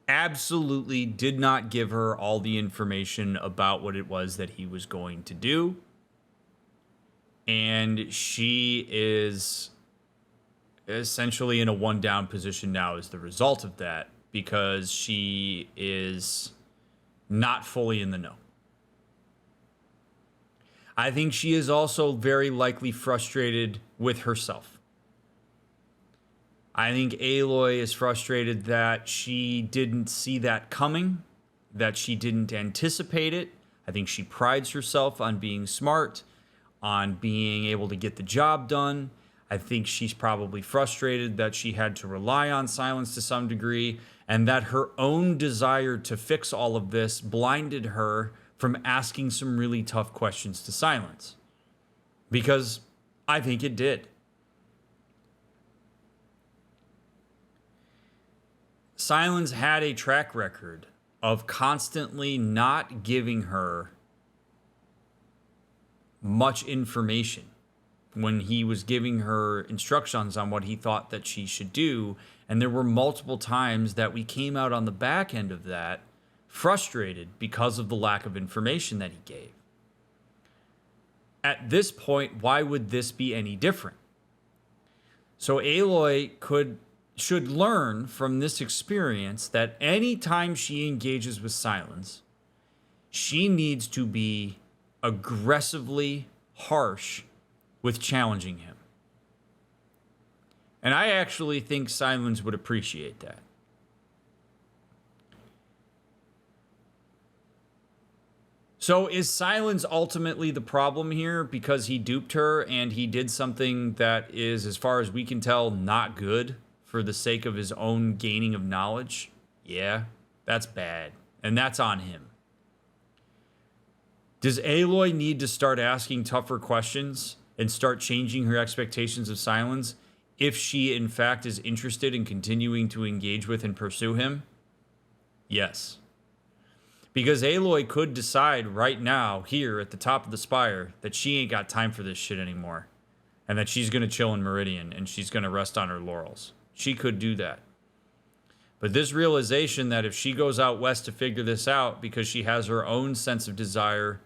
absolutely did not give her all the information about what it was that he was going to do. And she is essentially in a one-down position now as the result of that, because she is not fully in the know. I think she is also very likely frustrated with herself. I think Aloy is frustrated that she didn't see that coming that she didn't anticipate it. I think she prides herself on being smart, on being able to get the job done. I think she's probably frustrated that she had to rely on Sylens to some degree, and that her own desire to fix all of this blinded her from asking some really tough questions to Sylens. Because I think it did. Sylens had a track record of constantly not giving her much information when he was giving her instructions on what he thought that she should do. And there were multiple times that we came out on the back end of that frustrated because of the lack of information that he gave. At this point, why would this be any different? So Aloy should learn from this experience that any time she engages with Sylens, she needs to be aggressively harsh with challenging him. And I actually think Sylens would appreciate that. So is Sylens ultimately the problem here because he duped her and he did something that is, as far as we can tell, not good for the sake of his own gaining of knowledge? Yeah, that's bad. And that's on him. Does Aloy need to start asking tougher questions and start changing her expectations of Sylens if she, in fact, is interested in continuing to engage with and pursue him? Yes. Because Aloy could decide right now, here at the top of the spire, that she ain't got time for this shit anymore. And that she's going to chill in Meridian and she's going to rest on her laurels. She could do that. But this realization that if she goes out west to figure this out because she has her own sense of desire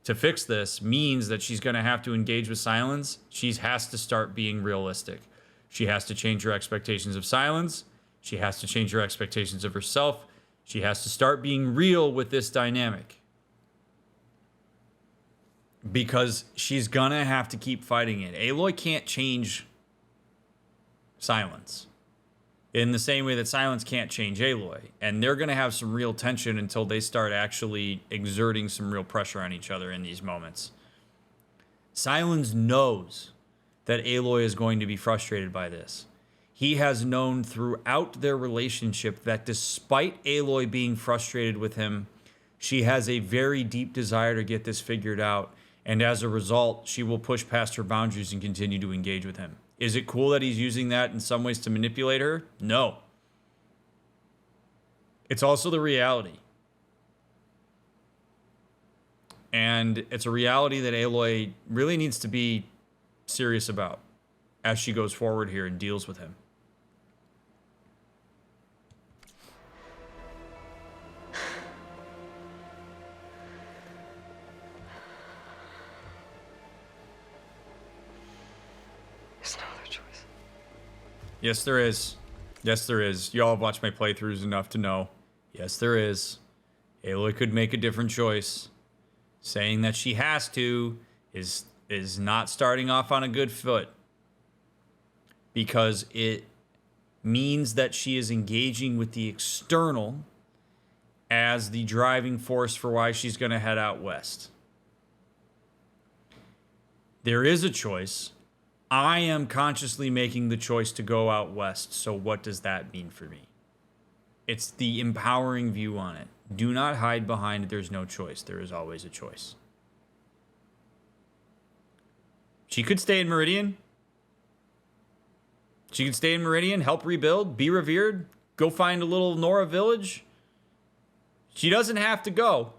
to fix this means that she's going to have to engage with Sylens. She has to start being realistic. She has to change her expectations of Sylens. She has to change her expectations of herself. She has to start being real with this dynamic. Because she's going to have to keep fighting it. Aloy can't change Sylens in the same way that Sylens can't change Aloy. And they're going to have some real tension until they start actually exerting some real pressure on each other in these moments. Sylens knows that Aloy is going to be frustrated by this. He has known throughout their relationship that despite Aloy being frustrated with him, she has a very deep desire to get this figured out. And as a result, she will push past her boundaries and continue to engage with him. Is it cool that he's using that in some ways to manipulate her? No. It's also the reality. And it's a reality that Aloy really needs to be serious about as she goes forward here and deals with him. Yes, there is. Yes, there is. Y'all have watched my playthroughs enough to know. Yes, there is. Aloy could make a different choice. Saying that she has to is not starting off on a good foot. Because it means that she is engaging with the external as the driving force for why she's going to head out west. There is a choice. I am consciously making the choice to go out west, so what does that mean for me? It's the empowering view on it. Do not hide behind there's no choice. There is always a choice. She could stay in Meridian. She could stay in Meridian, help rebuild, be revered, go find a little Nora village. She doesn't have to go.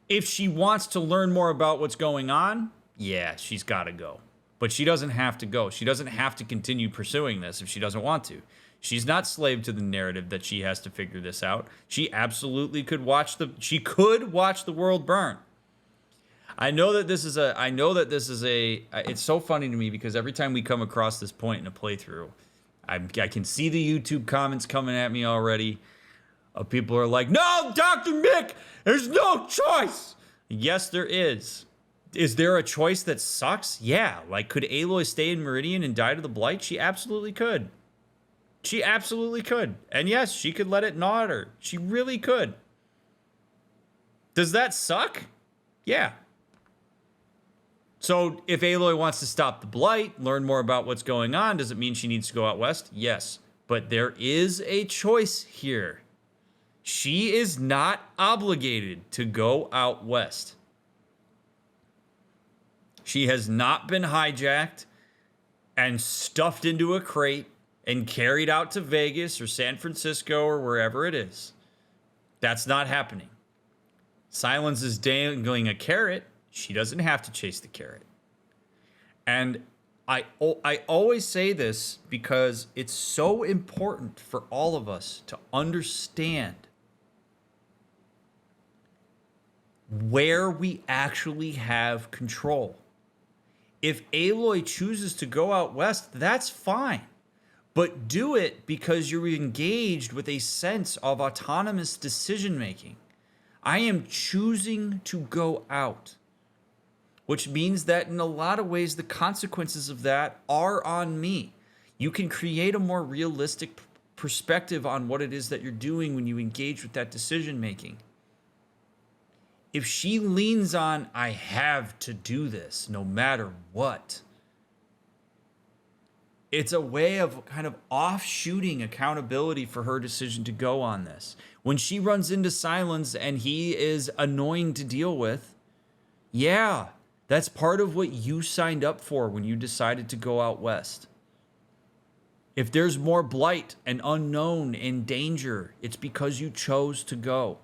If she wants to learn more about what's going on, yeah, she's got to go. But she doesn't have to go. She doesn't have to continue pursuing this if she doesn't want to. She's not slave to the narrative that she has to figure this out. She absolutely could watch the world burn. It's so funny to me because every time we come across this point in a playthrough, I can see the YouTube comments coming at me already. People are like, no, DrMick, there's no choice. Yes, there is. Is there a choice that sucks? Yeah. Like, could Aloy stay in Meridian and die to the Blight? She absolutely could. She absolutely could. And yes, she could let it gnaw at her. She really could. Does that suck? Yeah. So if Aloy wants to stop the Blight, learn more about what's going on, does it mean she needs to go out west? Yes. But there is a choice here. She is not obligated to go out west. She has not been hijacked and stuffed into a crate and carried out to Vegas or San Francisco or wherever it is. That's not happening. Sylens is dangling a carrot. She doesn't have to chase the carrot. And I always say this because it's so important for all of us to understand where we actually have control. If Aloy chooses to go out west, that's fine. But do it because you're engaged with a sense of autonomous decision making. I am choosing to go out, which means that in a lot of ways, the consequences of that are on me. You can create a more realistic perspective on what it is that you're doing when you engage with that decision making. If she leans on, I have to do this no matter what, it's a way of kind of offshooting accountability for her decision to go on this. When she runs into Sylens and he is annoying to deal with, yeah, that's part of what you signed up for when you decided to go out west. If there's more blight and unknown and danger, it's because you chose to go.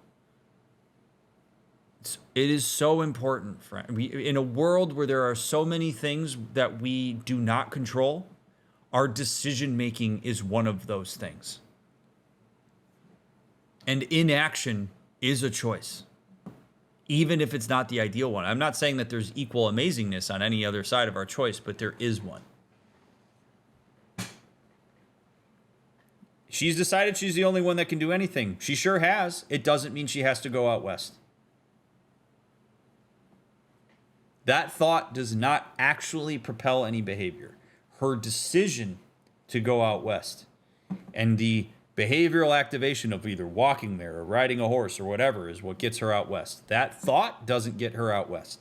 It is so important, friend. In a world where there are so many things that we do not control, our decision making is one of those things. And inaction is a choice, even if it's not the ideal one. I'm not saying that there's equal amazingness on any other side of our choice, but there is one. She's decided she's the only one that can do anything. She sure has. It doesn't mean she has to go out west. That thought does not actually propel any behavior. Her decision to go out west and the behavioral activation of either walking there or riding a horse or whatever is what gets her out west. That thought doesn't get her out west.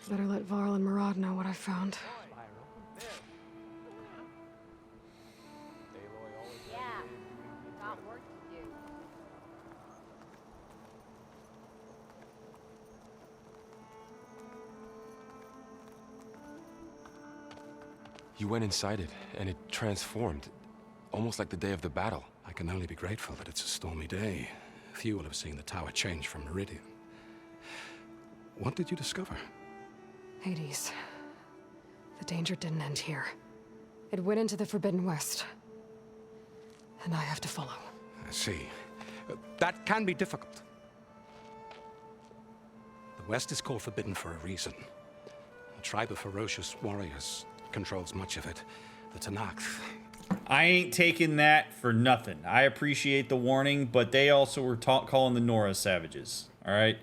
Better let Varl and Murad know what I found. Yeah, got work to do. You went inside it, and it transformed, almost like the day of the battle. I can only be grateful that it's a stormy day. Few will have seen the tower change from Meridian. What did you discover? Hades. The danger didn't end here. It went into the Forbidden West. And I have to follow. I see. That can be difficult. The West is called Forbidden for a reason. A tribe of ferocious warriors controls much of it. The Tenakth. I ain't taking that for nothing. I appreciate the warning, but they also were calling the Nora savages. All right?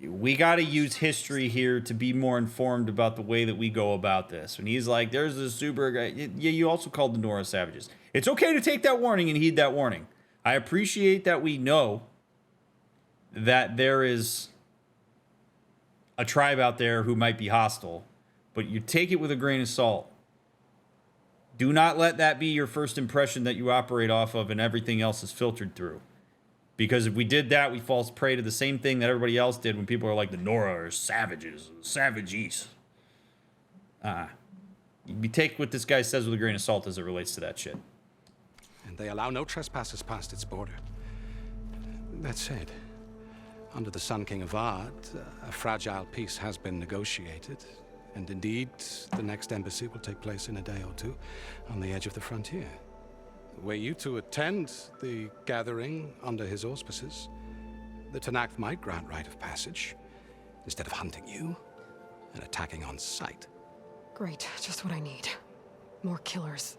We got to use history here to be more informed about the way that we go about this. When he's like, there's this super guy. Yeah, you also called the Nora savages. It's okay to take that warning and heed that warning. I appreciate that we know that there is a tribe out there who might be hostile, but you take it with a grain of salt. Do not let that be your first impression that you operate off of and everything else is filtered through. Because if we did that, we fall prey to the same thing that everybody else did when people are like, the Nora are savages, savages. You take what this guy says with a grain of salt as it relates to that shit. And they allow no trespassers past its border. That said, under the Sun King of Ard, a fragile peace has been negotiated. And indeed, the next embassy will take place in a day or two on the edge of the frontier. Were you to attend the gathering under his auspices, the Tenakth might grant right of passage, instead of hunting you and attacking on sight. Great, just what I need. More killers.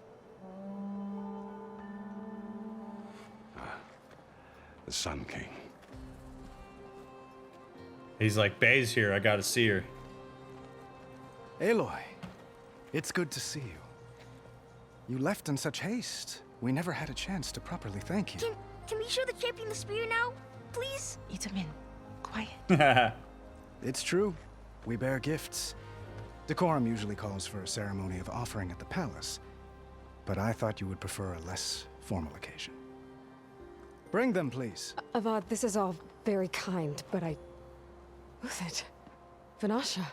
the Sun King. He's like, Bay's here. I gotta see her. Aloy, it's good to see you. You left in such haste. We never had a chance to properly thank you. Can we show the champion the spear now, please? Itamen, quiet. It's true. We bear gifts. Decorum usually calls for a ceremony of offering at the palace, but I thought you would prefer a less formal occasion. Bring them, please. Avad, this is all very kind, but Who's it? Vanasha.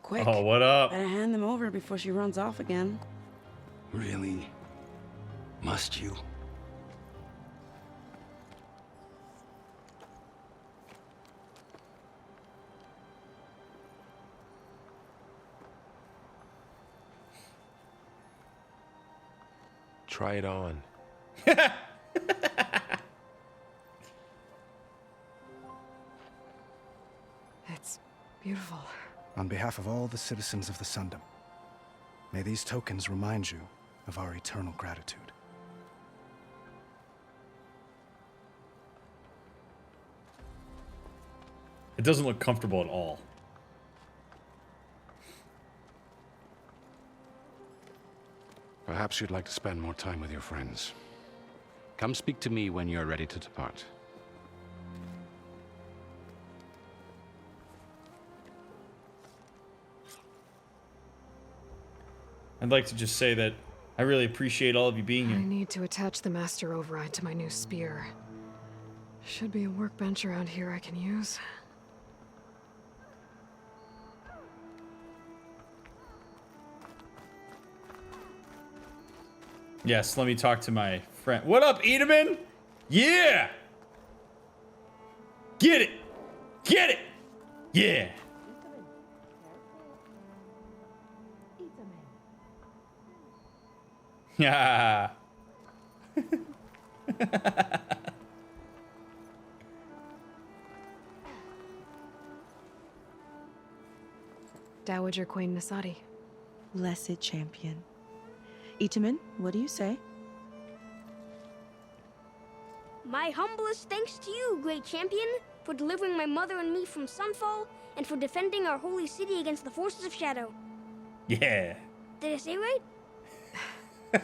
Quick. Oh, what up? Better hand them over before she runs off again. Really? Must you? Try it on. It's beautiful. On behalf of all the citizens of the Sundom, may these tokens remind you of our eternal gratitude. It doesn't look comfortable at all. Perhaps you'd like to spend more time with your friends. Come speak to me when you're ready to depart. I'd like to just say that I really appreciate all of you being I here. need to attach the master override to my new spear. Should be a workbench around here I can use. Yes, let me talk to my friend. What up, Edaman? Yeah! Get it! Get it! Yeah! Yeah. Dowager Queen Nasadi. Blessed champion. Itamen, what do you say? My humblest thanks to you, great champion, for delivering my mother and me from Sunfall, and for defending our holy city against the forces of Shadow. Yeah. Did I say right?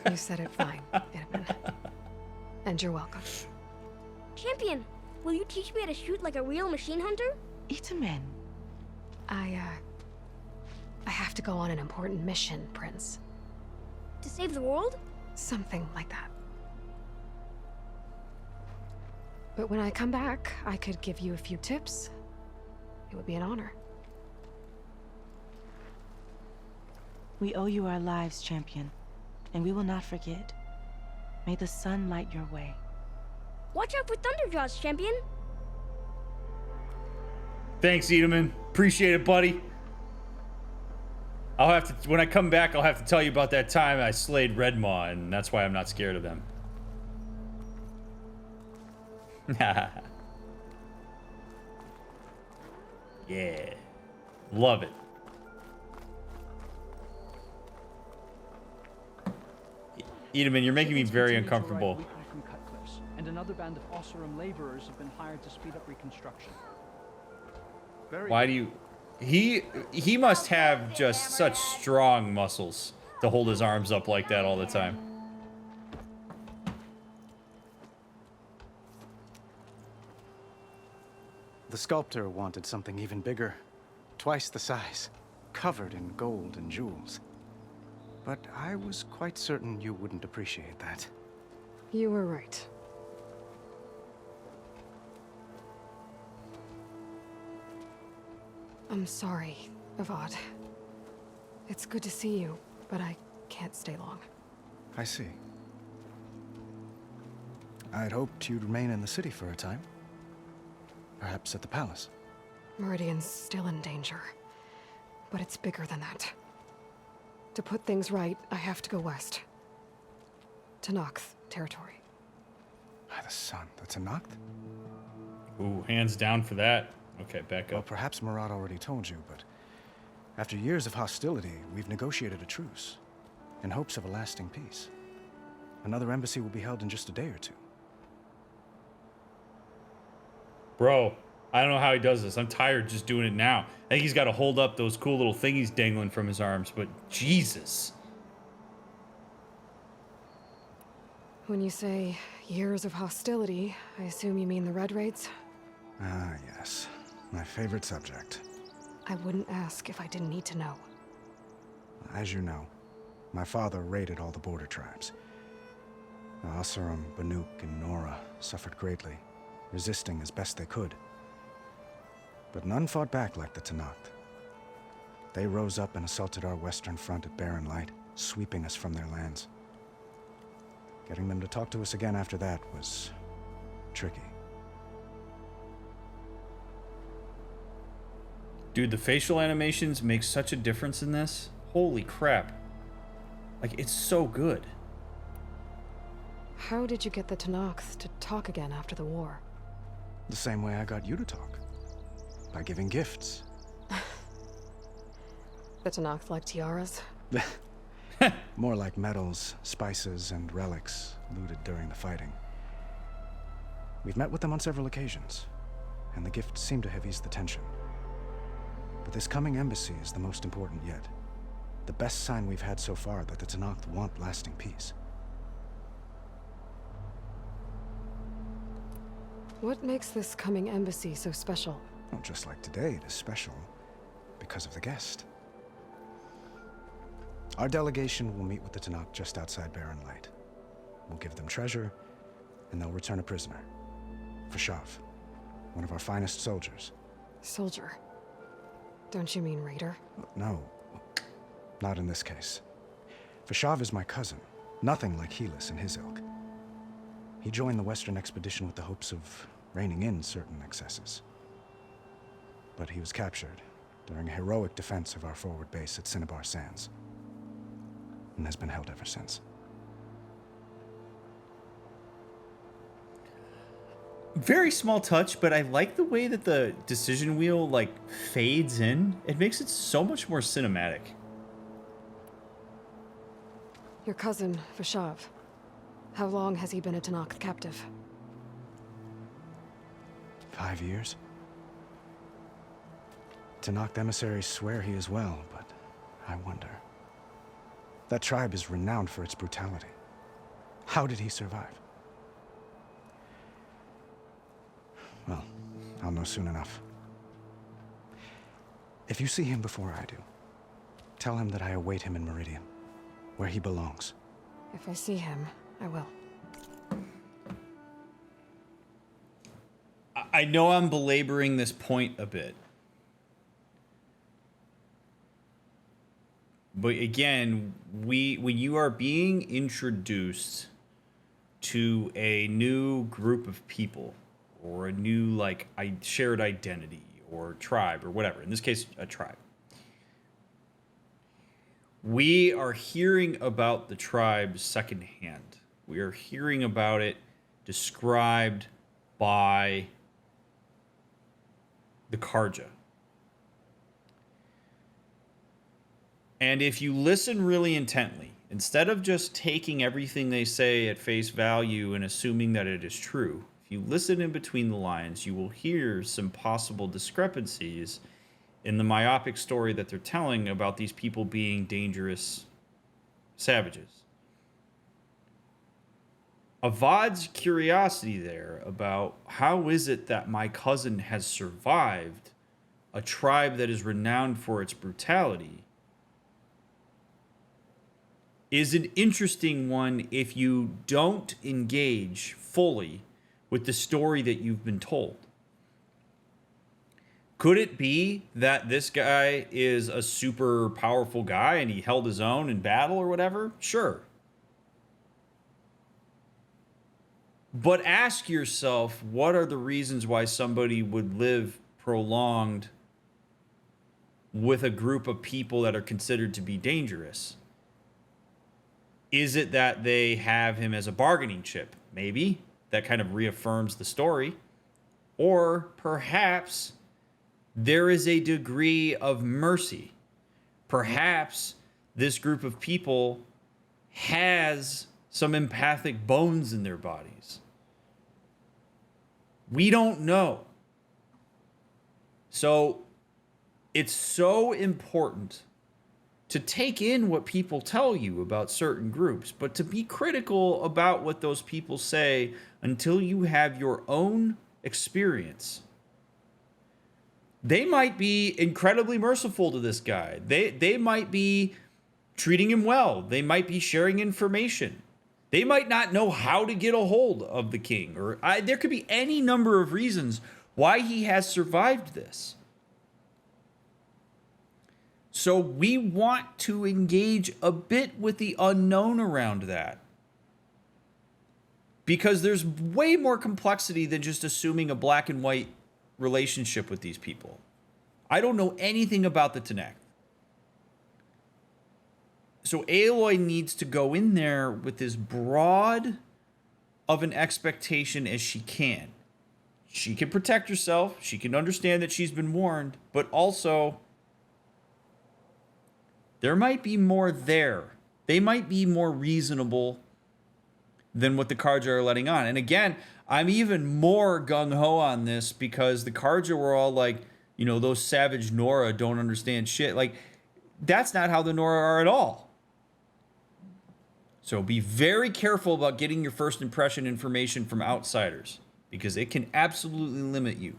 You said it fine, Edmund. And you're welcome. Champion, will you teach me how to shoot like a real machine hunter? Itamen. I have to go on an important mission, Prince. To save the world? Something like that. But when I come back, I could give you a few tips. It would be an honor. We owe you our lives, champion, and we will not forget. May the sun light your way. Watch out for Thunderjaws, champion. Thanks, Edaman. Appreciate it, buddy. I'll have to, when I come back, I'll have to tell you about that time I slayed Redmaw, and that's why I'm not scared of them. Yeah. Love it. Edaman, you're making me very uncomfortable. From Cutcliffs, and another band of Osseram laborers have been hired to speed up reconstruction. Why do you... He must have just such strong muscles to hold his arms up like that all the time. The sculptor wanted something even bigger, twice the size, covered in gold and jewels. But I was quite certain you wouldn't appreciate that. You were right. I'm sorry, Avad. It's good to see you, but I can't stay long. I see. I'd hoped you'd remain in the city for a time. Perhaps at the palace. Meridian's still in danger, but it's bigger than that. To put things right, I have to go west. To Nox territory. By the sun, that's a Noct? Ooh, hands down for that. Okay, back up. Well, perhaps Murad already told you, but after years of hostility, we've negotiated a truce in hopes of a lasting peace. Another embassy will be held in just a day or two. Bro, I don't know how he does this. I'm tired just doing it now. I think he's got to hold up those cool little thingies dangling from his arms, but Jesus. When you say years of hostility, I assume you mean the Red Raids? Ah, yes. My favorite subject. I wouldn't ask if I didn't need to know. As you know, my father raided all the border tribes. Asurum, Banuk, and Nora suffered greatly, resisting as best they could. But none fought back like the Tenakth. They rose up and assaulted our western front at Barren Light, sweeping us from their lands. Getting them to talk to us again after that was tricky. Dude, the facial animations make such a difference in this. Holy crap. Like, it's so good. How did you get the Tenakth to talk again after the war? The same way I got you to talk. By giving gifts. The Tenakth like tiaras? More like medals, spices, and relics looted during the fighting. We've met with them on several occasions, and the gifts seem to have eased the tension. But this coming embassy is the most important yet. The best sign we've had so far that the Tenakth want lasting peace. What makes this coming embassy so special? Well, just like today, it is special because of the guest. Our delegation will meet with the Tenakth just outside Barren Light. We'll give them treasure, and they'll return a prisoner. Vashav, one of our finest soldiers. Soldier? Don't you mean raider? No, not in this case. Vashav is my cousin, nothing like Helis and his ilk. He joined the Western expedition with the hopes of reining in certain excesses. But he was captured during a heroic defense of our forward base at Cinnabar Sands, and has been held ever since. Very small touch, but I like the way that the decision wheel, like, fades in. It makes it so much more cinematic. Your cousin, Vashav. How long has he been a Tenakth captive? 5 years. Tenakth emissaries swear he is well, but I wonder. That tribe is renowned for its brutality. How did he survive? Well, I'll know soon enough. If you see him before I do, tell him that I await him in Meridian, where he belongs. If I see him, I will. I know I'm belaboring this point a bit. But again, when you are being introduced to a new group of people, or a new, like, shared identity, or tribe, or whatever, in this case, a tribe, we are hearing about the tribe secondhand. We are hearing about it described by the Karja. And if you listen really intently, instead of just taking everything they say at face value and assuming that it is true, if you listen in between the lines, you will hear some possible discrepancies in the myopic story that they're telling about these people being dangerous savages. Avad's curiosity there about how is it that my cousin has survived a tribe that is renowned for its brutality is an interesting one if you don't engage fully with the story that you've been told. Could it be that this guy is a super powerful guy and he held his own in battle or whatever? Sure. But ask yourself, what are the reasons why somebody would live prolonged with a group of people that are considered to be dangerous? Is it that they have him as a bargaining chip? Maybe. That kind of reaffirms the story. Or perhaps there is a degree of mercy. Perhaps this group of people has some empathic bones in their bodies. We don't know. So it's so important to take in what people tell you about certain groups, but to be critical about what those people say until you have your own experience. They might be incredibly merciful to this guy. They might be treating him well. They might be sharing information. They might not know how to get a hold of the king, or there could be any number of reasons why he has survived this. So we want to engage a bit with the unknown around that, because there's way more complexity than just assuming a black and white relationship with these people. I don't know anything about the Tenect. So Aloy needs to go in there with as broad of an expectation as she can. She can protect herself. She can understand that she's been warned, but also there might be more there. They might be more reasonable than what the Karja are letting on. And again, I'm even more gung-ho on this because the Karja were all like, you know, those savage Nora don't understand shit. Like, that's not how the Nora are at all. So be very careful about getting your first impression information from outsiders, because it can absolutely limit you.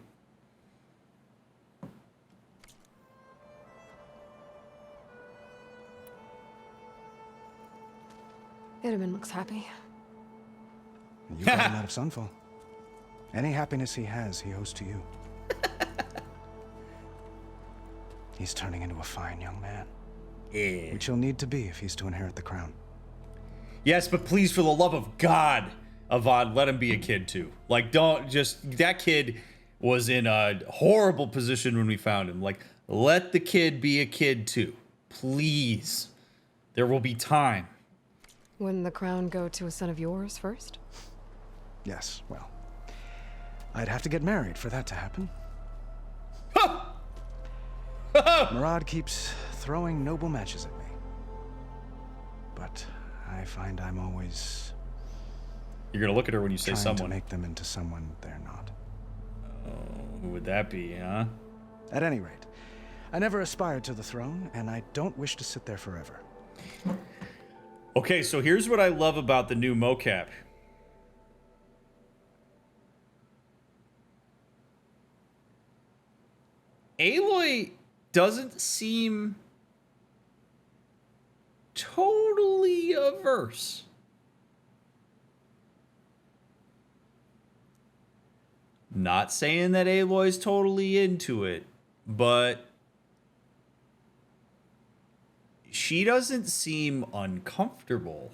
Itaman looks happy. You got him out of Sunfall. Any happiness he has, he owes to you. He's turning into a fine young man. Yeah. Which he'll need to be if he's to inherit the crown. Yes, but please, for the love of God, Avad, let him be a kid too. Like, don't just... That kid was in a horrible position when we found him. Like, let the kid be a kid too. Please. There will be time. Wouldn't the crown go to a son of yours first? Yes, well, I'd have to get married for that to happen. Murad keeps throwing noble matches at me. But I find I'm always... You're gonna look at her when you say trying someone. to make them into someone they're not. Oh, who would that be, huh? At any rate, I never aspired to the throne, and I don't wish to sit there forever. Okay, so here's what I love about the new mocap. Aloy doesn't seem totally averse. Not saying that Aloy's totally into it, but she doesn't seem uncomfortable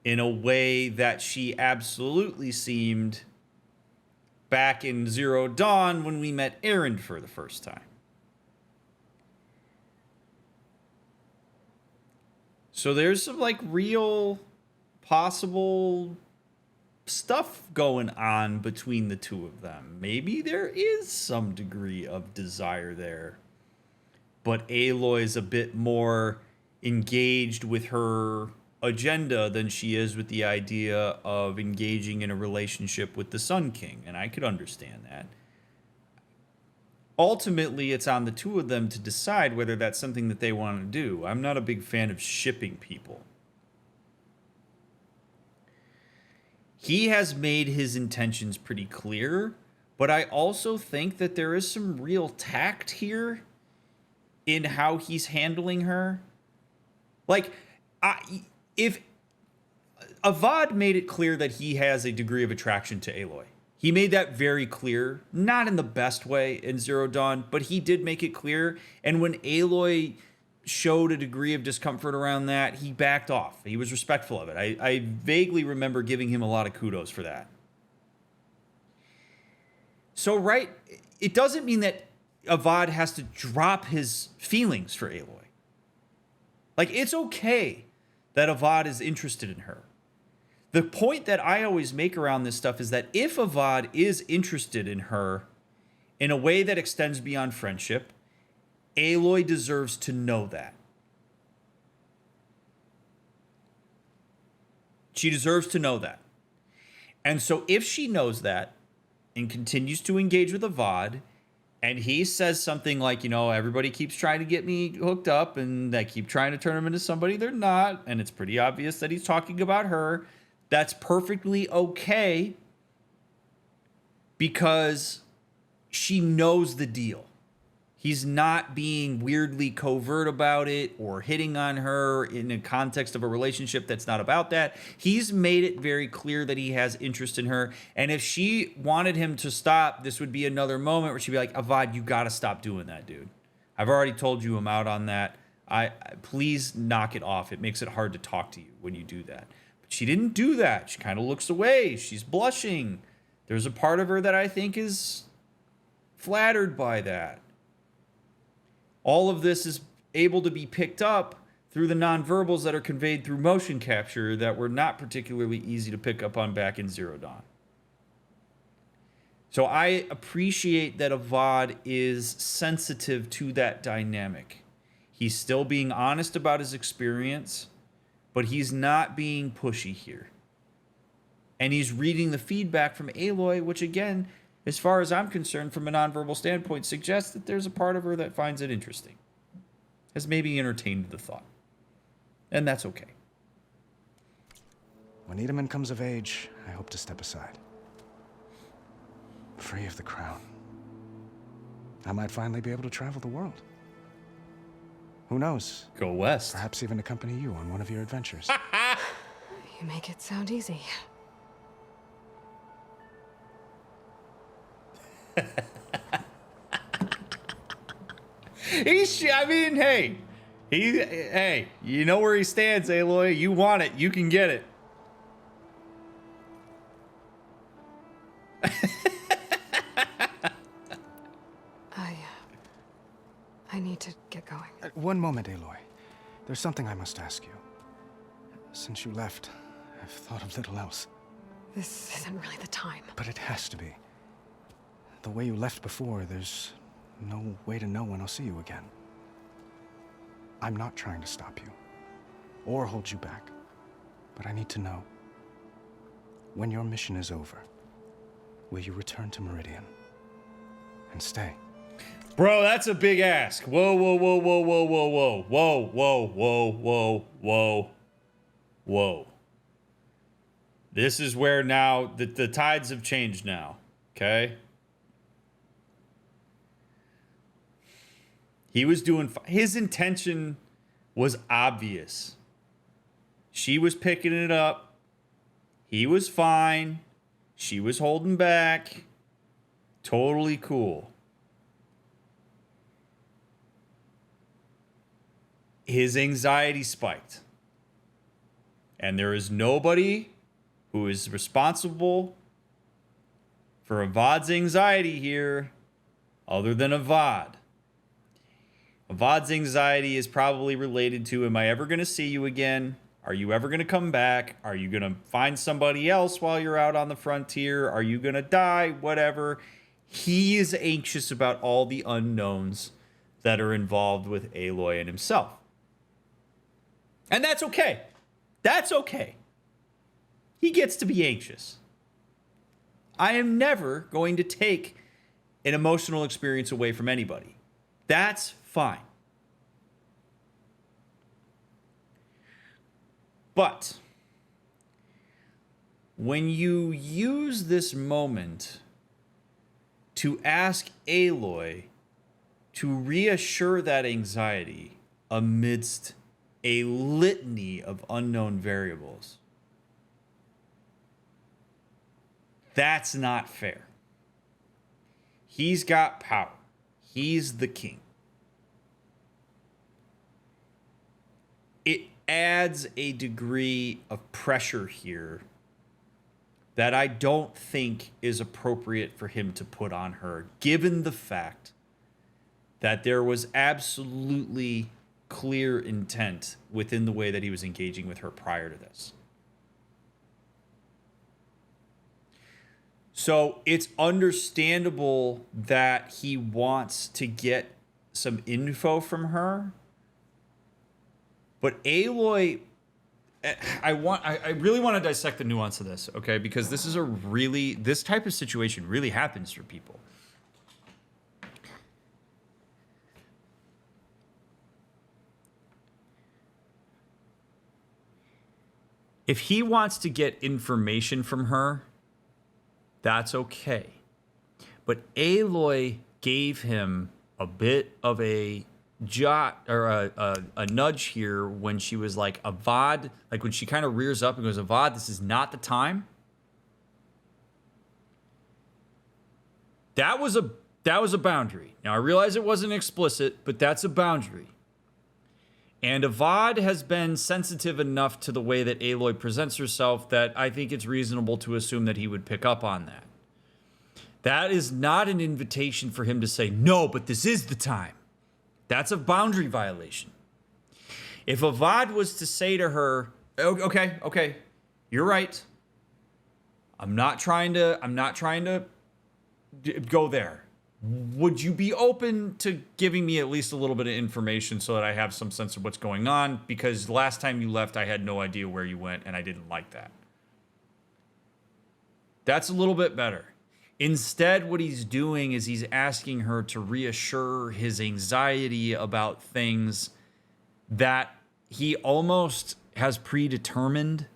in a way that she absolutely seemed back in Zero Dawn when we met Erend for the first time. So there's some like real possible stuff going on between the two of them. Maybe there is some degree of desire there, but Aloy's a bit more engaged with her agenda than she is with the idea of engaging in a relationship with the Sun King, and I could understand that. Ultimately, it's on the two of them to decide whether that's something that they want to do. I'm not a big fan of shipping people. He has made his intentions pretty clear, but I also think that there is some real tact here in how he's handling her. Like, if Avad made it clear that he has a degree of attraction to Aloy. He made that very clear, not in the best way in Zero Dawn, but he did make it clear. And when Aloy showed a degree of discomfort around that, he backed off. He was respectful of it. I vaguely remember giving him a lot of kudos for that. So, right, it doesn't mean that Avad has to drop his feelings for Aloy. Like, it's okay that Avad is interested in her. The point that I always make around this stuff is that if Avad is interested in her in a way that extends beyond friendship, Aloy deserves to know that. She deserves to know that. And so if she knows that and continues to engage with Avad, And he says something like, you know, everybody keeps trying to get me hooked up and I keep trying to turn them into somebody they're not. And it's pretty obvious that he's talking about her. That's perfectly okay because she knows the deal. He's not being weirdly covert about it or hitting on her in the context of a relationship that's not about that. He's made it very clear that he has interest in her. And if she wanted him to stop, this would be another moment where she'd be like, Avad, you got to stop doing that, dude. I've already told you I'm out on that. Please knock it off. It makes it hard to talk to you when you do that. But she didn't do that. She kind of looks away. She's blushing. There's a part of her that I think is flattered by that. All of this is able to be picked up through the nonverbals that are conveyed through motion capture that were not particularly easy to pick up on back in Zero Dawn. So I appreciate that Avad is sensitive to that dynamic. He's still being honest about his experience, but he's not being pushy here. And he's reading the feedback from Aloy, which again, as far as I'm concerned, from a nonverbal standpoint, suggests that there's a part of her that finds it interesting. Has maybe entertained the thought. And that's okay. When Edaman comes of age, I hope to step aside. Free of the crown. I might finally be able to travel the world. Who knows? Go west. Perhaps even accompany you on one of your adventures. You make it sound easy. Hey, you know where he stands, Aloy. You want it, you can get it. I need to get going. One moment, Aloy. There's something I must ask you. Since you left, I've thought of little else. This isn't really the time. But it has to be. The way you left before, there's no way to know when I'll see you again. I'm not trying to stop you, or hold you back, but I need to know. When your mission is over, will you return to Meridian and stay? Bro, that's a big ask. Whoa, whoa, whoa, whoa, whoa, whoa, whoa, whoa, whoa, whoa, whoa, whoa, whoa. This is where now the tides have changed now, okay? He was doing, his intention was obvious. She was picking it up. He was fine. She was holding back. Totally cool. His anxiety spiked. And there is nobody who is responsible for Avad's anxiety here other than Avad. Avad's anxiety is probably related to, am I ever going to see you again? Are you ever going to come back? Are you going to find somebody else while you're out on the frontier? Are you going to die? Whatever. He is anxious about all the unknowns that are involved with Aloy and himself. And that's okay. That's okay. He gets to be anxious. I am never going to take an emotional experience away from anybody. That's fine. But when you use this moment to ask Aloy to reassure that anxiety amidst a litany of unknown variables, that's not fair. He's got power. He's the king. It adds a degree of pressure here that I don't think is appropriate for him to put on her, given the fact that there was absolutely clear intent within the way that he was engaging with her prior to this. So it's understandable that he wants to get some info from her. But Aloy, I really want to dissect the nuance of this, okay? Because this type of situation really happens for people. If he wants to get information from her, that's okay. But Aloy gave him a bit of a jot or a nudge here when she was like, Avad, like when she kind of rears up and goes, Avad, this is not the time. That was a boundary. Now I realize it wasn't explicit, but that's a boundary. And Avad has been sensitive enough to the way that Aloy presents herself that I think it's reasonable to assume that he would pick up on that. That is not an invitation for him to say, no, but this is the time. That's a boundary violation. If Avad was to say to her, okay, you're right. I'm not trying to go there. Would you be open to giving me at least a little bit of information so that I have some sense of what's going on? Because last time you left, I had no idea where you went, and I didn't like that. That's a little bit better. Instead, what he's doing is he's asking her to reassure his anxiety about things that he almost has predetermined.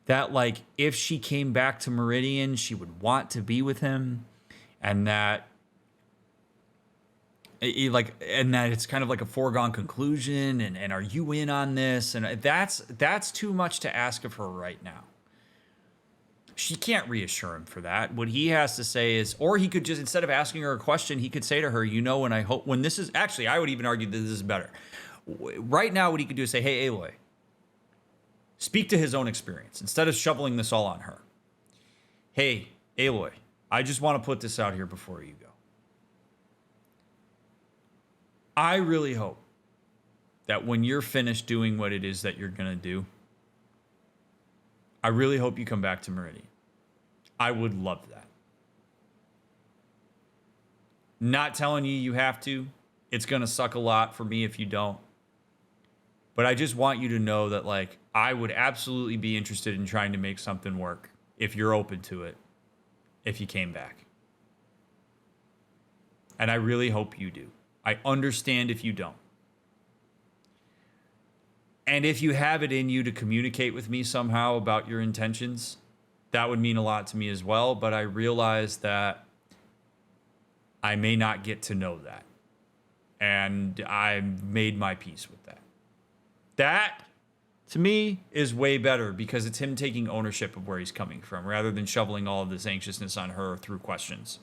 That, like, if she came back to Meridian, she would want to be with him. And that, it's kind of like a foregone conclusion. And are you in on this? And that's too much to ask of her right now. She can't reassure him for that. What he has to say is, or he could just, instead of asking her a question, he could say to her, and I hope when this is, actually, I would even argue that this is better. Right now, what he could do is say, hey, Aloy, speak to his own experience instead of shoveling this all on her. Hey, Aloy, I just want to put this out here before you go. I really hope that when you're finished doing what it is that you're going to do, I really hope you come back to Meridian. I would love that. Not telling you have to. It's going to suck a lot for me if you don't. But I just want you to know that, like, I would absolutely be interested in trying to make something work if you're open to it, if you came back. And I really hope you do. I understand if you don't. And if you have it in you to communicate with me somehow about your intentions, that would mean a lot to me as well. But I realize that I may not get to know that. And I've made my peace with that. That, to me, is way better because it's him taking ownership of where he's coming from rather than shoveling all of this anxiousness on her through questions.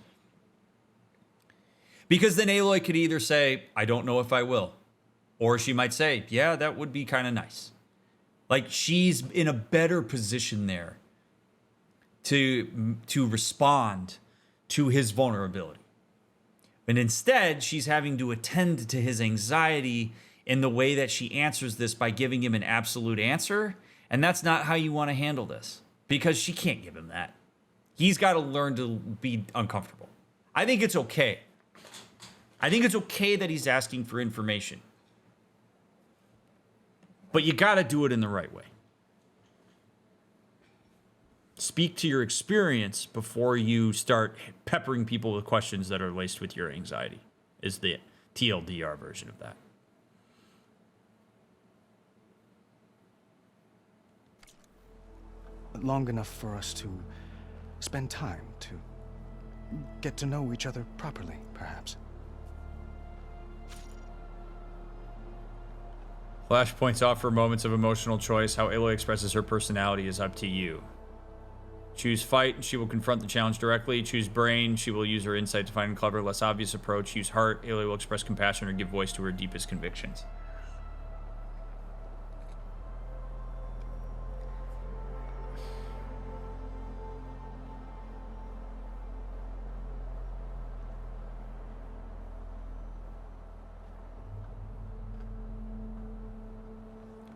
Because then Aloy could either say, I don't know if I will. Or she might say, yeah, that would be kind of nice. Like, she's in a better position there to respond to his vulnerability. But instead, she's having to attend to his anxiety in the way that she answers this by giving him an absolute answer. And that's not how you want to handle this. Because she can't give him that. He's got to learn to be uncomfortable. I think it's okay. I think it's okay that he's asking for information. But you got to do it in the right way. Speak to your experience before you start peppering people with questions that are laced with your anxiety, is the TLDR version of that. Long enough for us to spend time to get to know each other properly, perhaps. Flashpoints offer moments of emotional choice. How Aloy expresses her personality is up to you. Choose fight, and she will confront the challenge directly. Choose brain, she will use her insight to find a clever, less obvious approach. Use heart, Aloy will express compassion or give voice to her deepest convictions.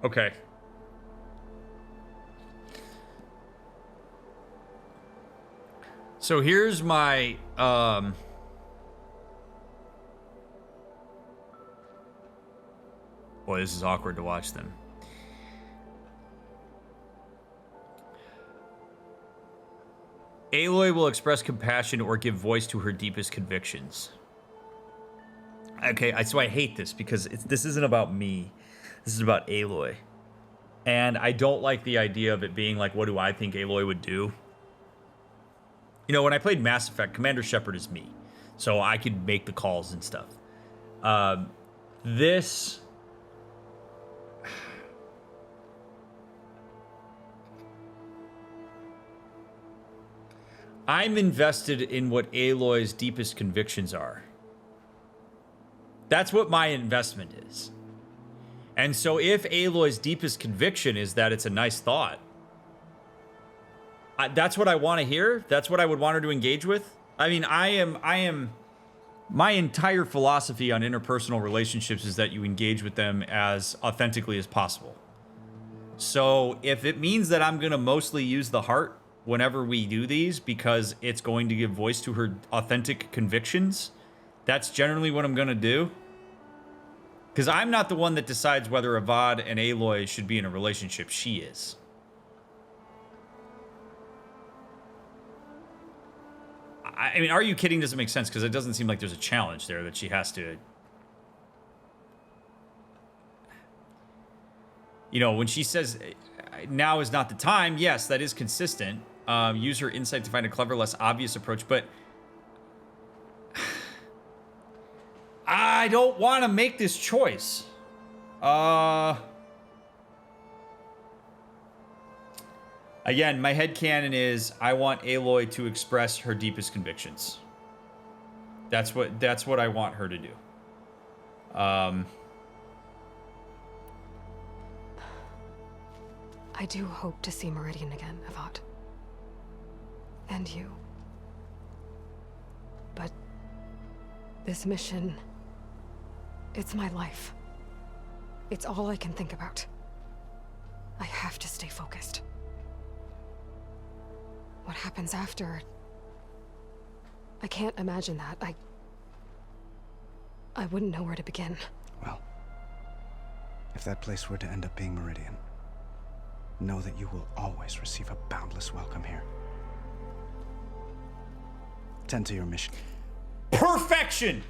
Okay. So here's my boy, this is awkward to watch them. Aloy will express compassion or give voice to her deepest convictions. Okay, so I hate this because this isn't about me. This is about Aloy. And I don't like the idea of it being like, what do I think Aloy would do? You know, when I played Mass Effect, Commander Shepard is me. So I could make the calls and stuff. This... I'm invested in what Aloy's deepest convictions are. That's what my investment is. And so if Aloy's deepest conviction is that it's a nice thought, that's what I want to hear. That's what I would want her to engage with. I mean, I am, my entire philosophy on interpersonal relationships is that you engage with them as authentically as possible. So if it means that I'm going to mostly use the heart whenever we do these because it's going to give voice to her authentic convictions, that's generally what I'm going to do. Because I'm not the one that decides whether Avad and Aloy should be in a relationship. She is. I mean, are you kidding? Doesn't make sense because it doesn't seem like there's a challenge there that she has to... You know, when she says now is not the time, yes, that is consistent. Use her insight to find a clever, less obvious approach, but I don't want to make this choice. Again, my headcanon is I want Aloy to express her deepest convictions. That's what I want her to do. I do hope to see Meridian again, Avad. And you. But this mission, it's my life. It's all I can think about. I have to stay focused. What happens after? I can't imagine that. I wouldn't know where to begin. Well, if that place were to end up being Meridian, know that you will always receive a boundless welcome here. Tend to your mission. Perfection!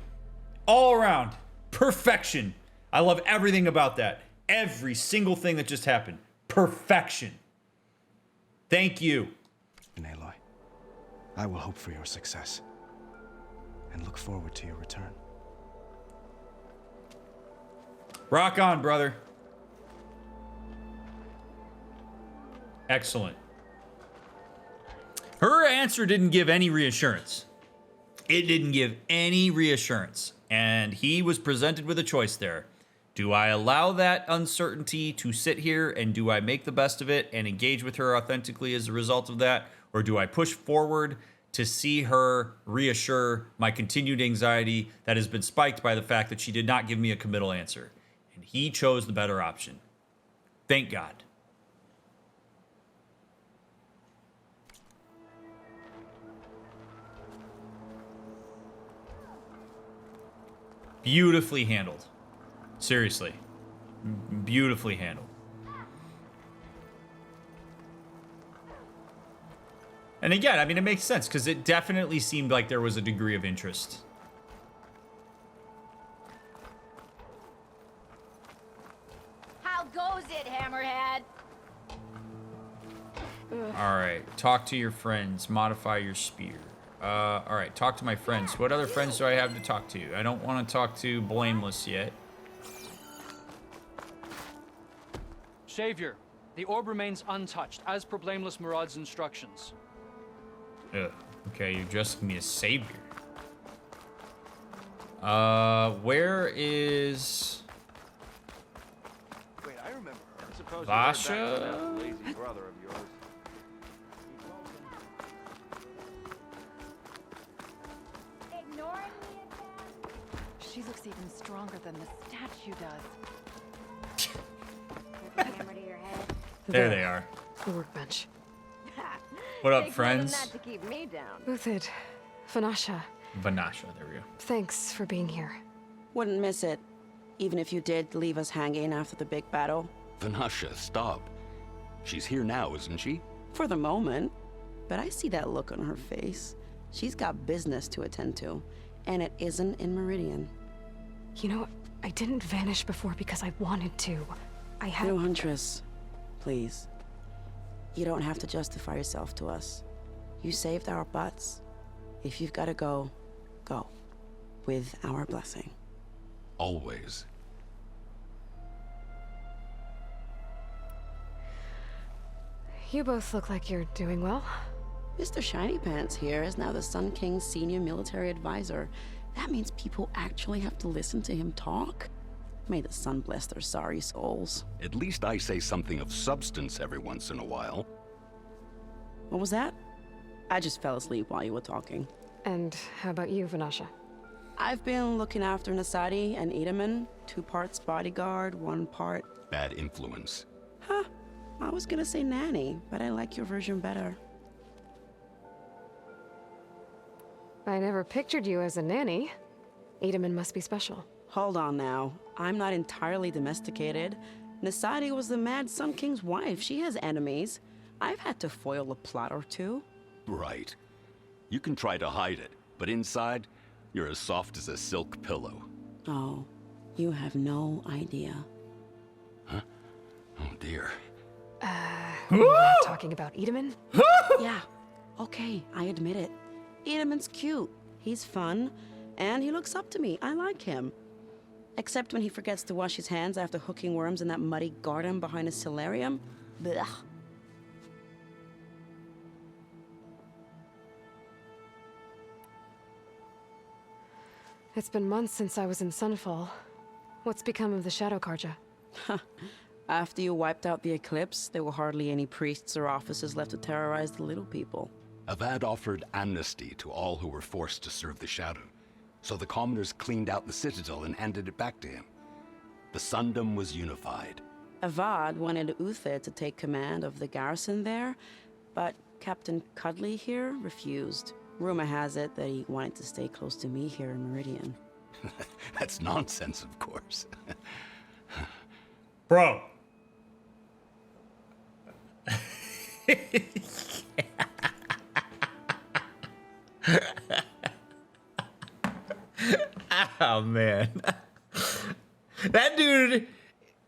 All around. Perfection. I love everything about that. Every single thing that just happened. Perfection. Thank you. And Aloy, I will hope for your success and look forward to your return. Rock on, brother. Excellent. Her answer didn't give any reassurance. It didn't give any reassurance. And he was presented with a choice there. Do I allow that uncertainty to sit here and do I make the best of it and engage with her authentically as a result of that? Or do I push forward to see her reassure my continued anxiety that has been spiked by the fact that she did not give me a committal answer? And he chose the better option. Thank God. Beautifully handled. Seriously. Beautifully handled. And again, I mean, it makes sense because it definitely seemed like there was a degree of interest. How goes it, Hammerhead? All right. Talk to your friends. Modify your spear. All right. Talk to my friends. What other friends do I have to talk to? I don't want to talk to Blameless yet. Savior, the orb remains untouched, as per Blameless Murad's instructions. Ugh. Okay, you're addressing me as Savior. Where is... Wait, I remember her. I suppose Vasha? you heard back from that lazy brother of yours. Ignoring me again? She looks even stronger than the statue does. Hammer to your head. There they are. The workbench. What up, Takes more than friends? that to keep me down. Uthid. Vanasha. Vanasha, there we go. Thanks for being here. Wouldn't miss it, even if you did leave us hanging after the big battle. Vanasha, stop. She's here now, isn't she? For the moment. But I see that look on her face. She's got business to attend to, and it isn't in Meridian. You know, I didn't vanish before because I wanted to. I had... No, Huntress. Please. You don't have to justify yourself to us. You saved our butts. If you've got to go, go. With our blessing. Always. You both look like you're doing well. Mr. Shiny Pants here is now the Sun King's senior military advisor. That means people actually have to listen to him talk? May the sun bless their sorry souls. At least I say something of substance every once in a while. What was that? I just fell asleep while you were talking. And how about you, Vanasha? I've been looking after Nasadi and Edaman. 2 parts bodyguard, 1 part... Bad influence. Huh. I was gonna say nanny, but I like your version better. I never pictured you as a nanny. Edaman must be special. Hold on now. I'm not entirely domesticated. Nasadi was the Mad Sun King's wife. She has enemies. I've had to foil a plot or 2. Right. You can try to hide it, but inside, you're as soft as a silk pillow. Oh, you have no idea. Huh? Oh dear. We're not talking about Edaman? Yeah, okay, I admit it. Edaman's cute. He's fun, and he looks up to me. I like him. Except when he forgets to wash his hands after hooking worms in that muddy garden behind a solarium. Blech. It's been months since I was in Sunfall. What's become of the Shadow Karja? After you wiped out the eclipse, there were hardly any priests or officers left to terrorize the little people. Avad offered amnesty to all who were forced to serve the Shadow, so the commoners cleaned out the citadel and handed it back to him. The Sundom was unified. Avad wanted Uther to take command of the garrison there, but Captain Cudley here refused. Rumor has it that he wanted to stay close to me here in Meridian. That's nonsense, of course. Bro. Oh, man. That dude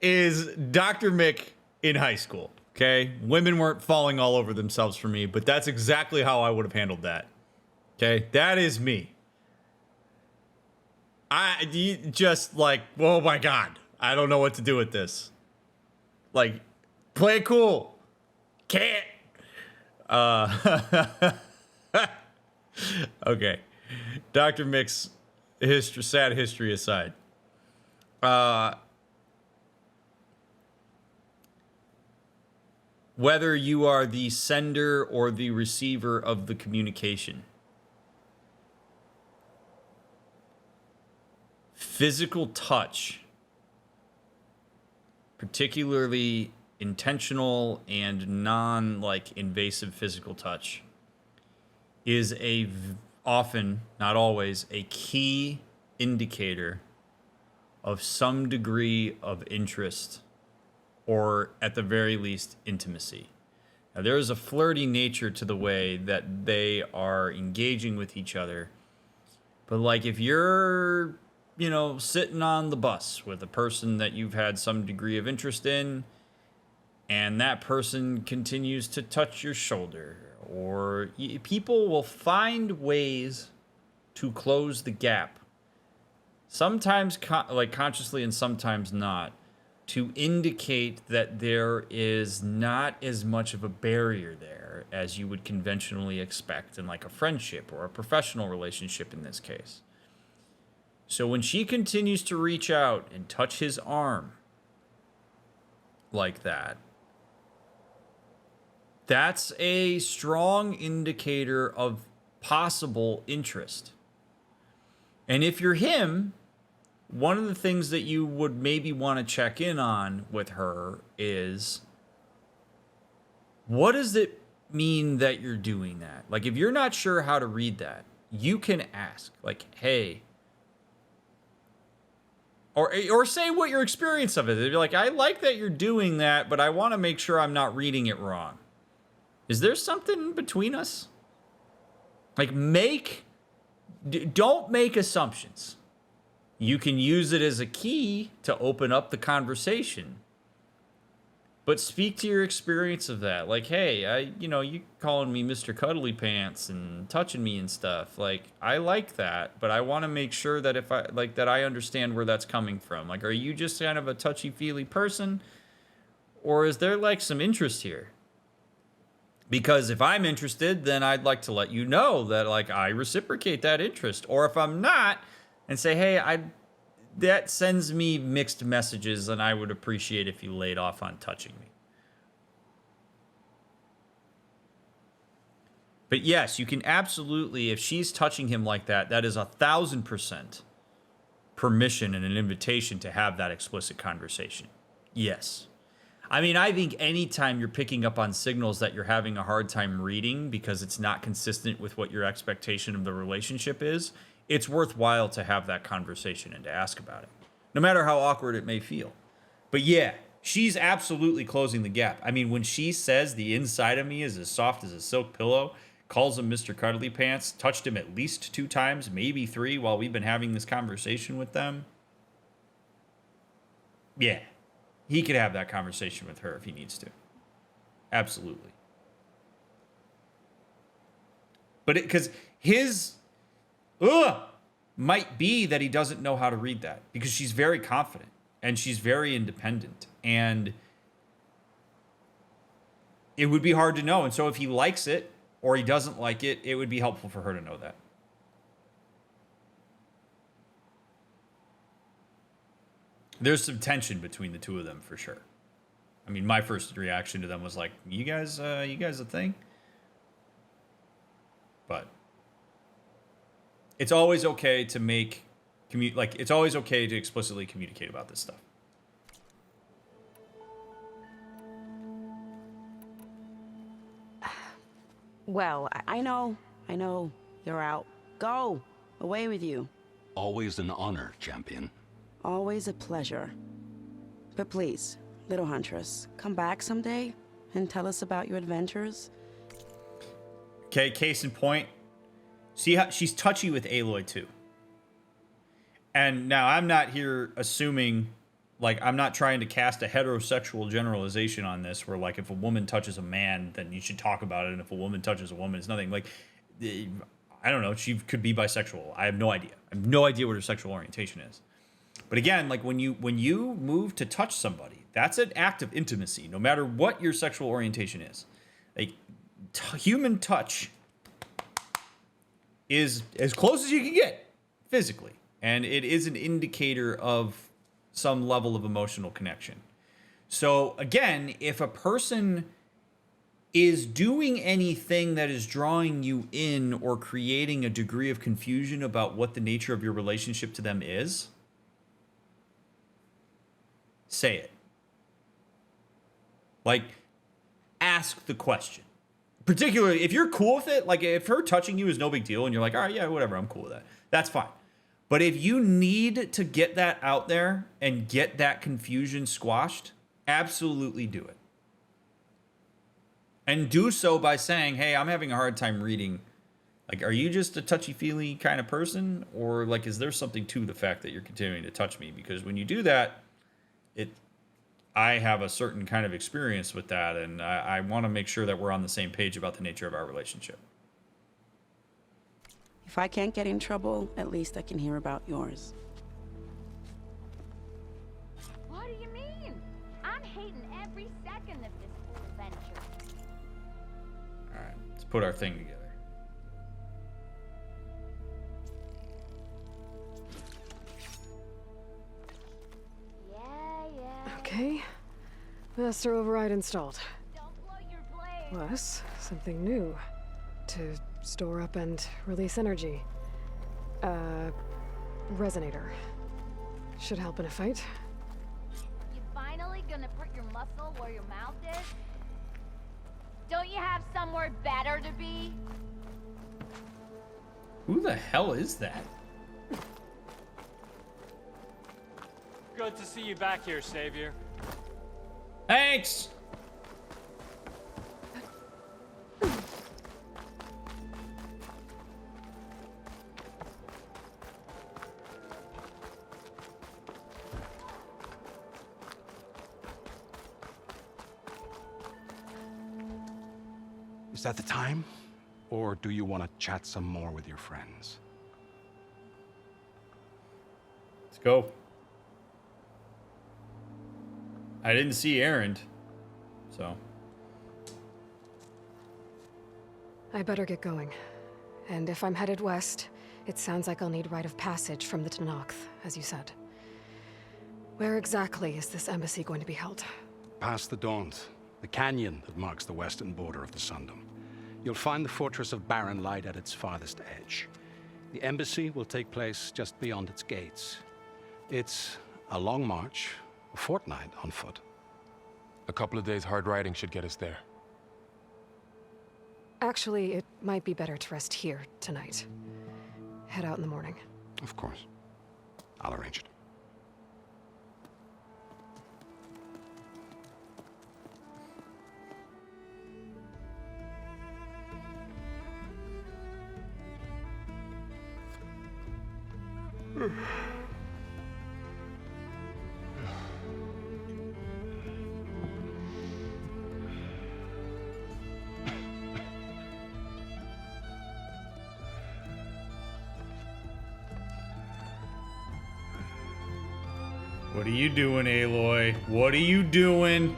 is DrMick in high school, okay? Women weren't falling all over themselves for me, but that's exactly how I would have handled that. Okay? That is me. Just like, oh my God, I don't know what to do with this. Like, play it cool. Can't. Okay. DrMick's sad history aside. Whether you are the sender or the receiver of the communication, physical touch, particularly intentional and non-invasive physical touch, is often, not always, a key indicator of some degree of interest, or at the very least, intimacy. Now, there is a flirty nature to the way that they are engaging with each other. But if you're, sitting on the bus with a person that you've had some degree of interest in, and that person continues to touch your shoulder, or people will find ways to close the gap, sometimes consciously and sometimes not, to indicate that there is not as much of a barrier there as you would conventionally expect in a friendship or a professional relationship in this case. So when she continues to reach out and touch his arm like that, that's a strong indicator of possible interest. And if you're him, one of the things that you would maybe want to check in on with her is, what does it mean that you're doing that? If you're not sure how to read that, you can ask, hey, or say what your experience of it is. Be like, I like that you're doing that, but I want to make sure I'm not reading it wrong. Is there something between us? Don't make assumptions. You can use it as a key to open up the conversation. But speak to your experience of that. Like, hey, you calling me Mr. Cuddly Pants and touching me and stuff. Like, I like that, but I want to make sure that that I understand where that's coming from. Like, are you just kind of a touchy-feely person? Or is there, like, some interest here? Because if I'm interested, then I'd like to let you know that, like, I reciprocate that interest. Or if I'm not, and say, hey, that sends me mixed messages, and I would appreciate if you laid off on touching me. But yes, you can absolutely, if she's touching him like that, that is 1,000% permission and an invitation to have that explicit conversation. Yes. I mean, I think anytime you're picking up on signals that you're having a hard time reading because it's not consistent with what your expectation of the relationship is, it's worthwhile to have that conversation and to ask about it, no matter how awkward it may feel. But yeah, she's absolutely closing the gap. I mean, when she says the inside of me is as soft as a silk pillow, calls him Mr. Cuddly Pants, touched him at least 2 times, maybe 3 while we've been having this conversation with them. Yeah, he could have that conversation with her if he needs to. Absolutely. But because his might be that he doesn't know how to read that, because she's very confident and she's very independent, and it would be hard to know. And so if he likes it or he doesn't like it, it would be helpful for her to know that. There's some tension between the two of them for sure. I mean, my first reaction to them was like, you guys a thing? But it's always okay to it's always okay to explicitly communicate about this stuff. Well, I know you're out. Go, away with you. Always an honor, champion. Always a pleasure. But please, little huntress, come back someday and tell us about your adventures. Okay, case in point. See how she's touchy with Aloy too. And now I'm not here assuming, like, I'm not trying to cast a heterosexual generalization on this where, like, if a woman touches a man, then you should talk about it. And if a woman touches a woman, it's nothing. Like, I don't know. She could be bisexual. I have no idea. I have no idea what her sexual orientation is. But again, like, when you move to touch somebody, that's an act of intimacy, no matter what your sexual orientation is. Like, human touch is as close as you can get physically. And it is an indicator of some level of emotional connection. So again, if a person is doing anything that is drawing you in or creating a degree of confusion about what the nature of your relationship to them is, say it. Like, ask the question. Particularly if you're cool with it, like if her touching you is no big deal and you're like, all right, yeah, whatever, I'm cool with that. That's fine. But if you need to get that out there and get that confusion squashed, absolutely do it. And do so by saying, hey, I'm having a hard time reading. Like, are you just a touchy-feely kind of person? Or, like, is there something to the fact that you're continuing to touch me? Because when you do that, I have a certain kind of experience with that, and I want to make sure that we're on the same page about the nature of our relationship. If I can't get in trouble, at least I can hear about yours. What do you mean? I'm hating every second of this whole adventure. All right, let's put our thing together. Okay. Master override installed. Plus, something new. To store up and release energy. Resonator. Should help in a fight. You finally gonna put your muscle where your mouth is? Don't you have somewhere better to be? Who the hell is that? Good to see you back here, Savior. Thanks! Is that the time? Or do you want to chat some more with your friends? Let's go. I didn't see Erend, so. I better get going. And if I'm headed west, it sounds like I'll need rite of passage from the Tenakth, as you said. Where exactly is this embassy going to be held? Past the Daunt, the canyon that marks the western border of the Sundom. You'll find the fortress of Barren Light at its farthest edge. The embassy will take place just beyond its gates. It's a long march, a fortnight on foot. A couple of days hard riding should get us there. Actually, it might be better to rest here tonight. Head out in the morning. Of course. I'll arrange it. What are you doing, Aloy? What are you doing?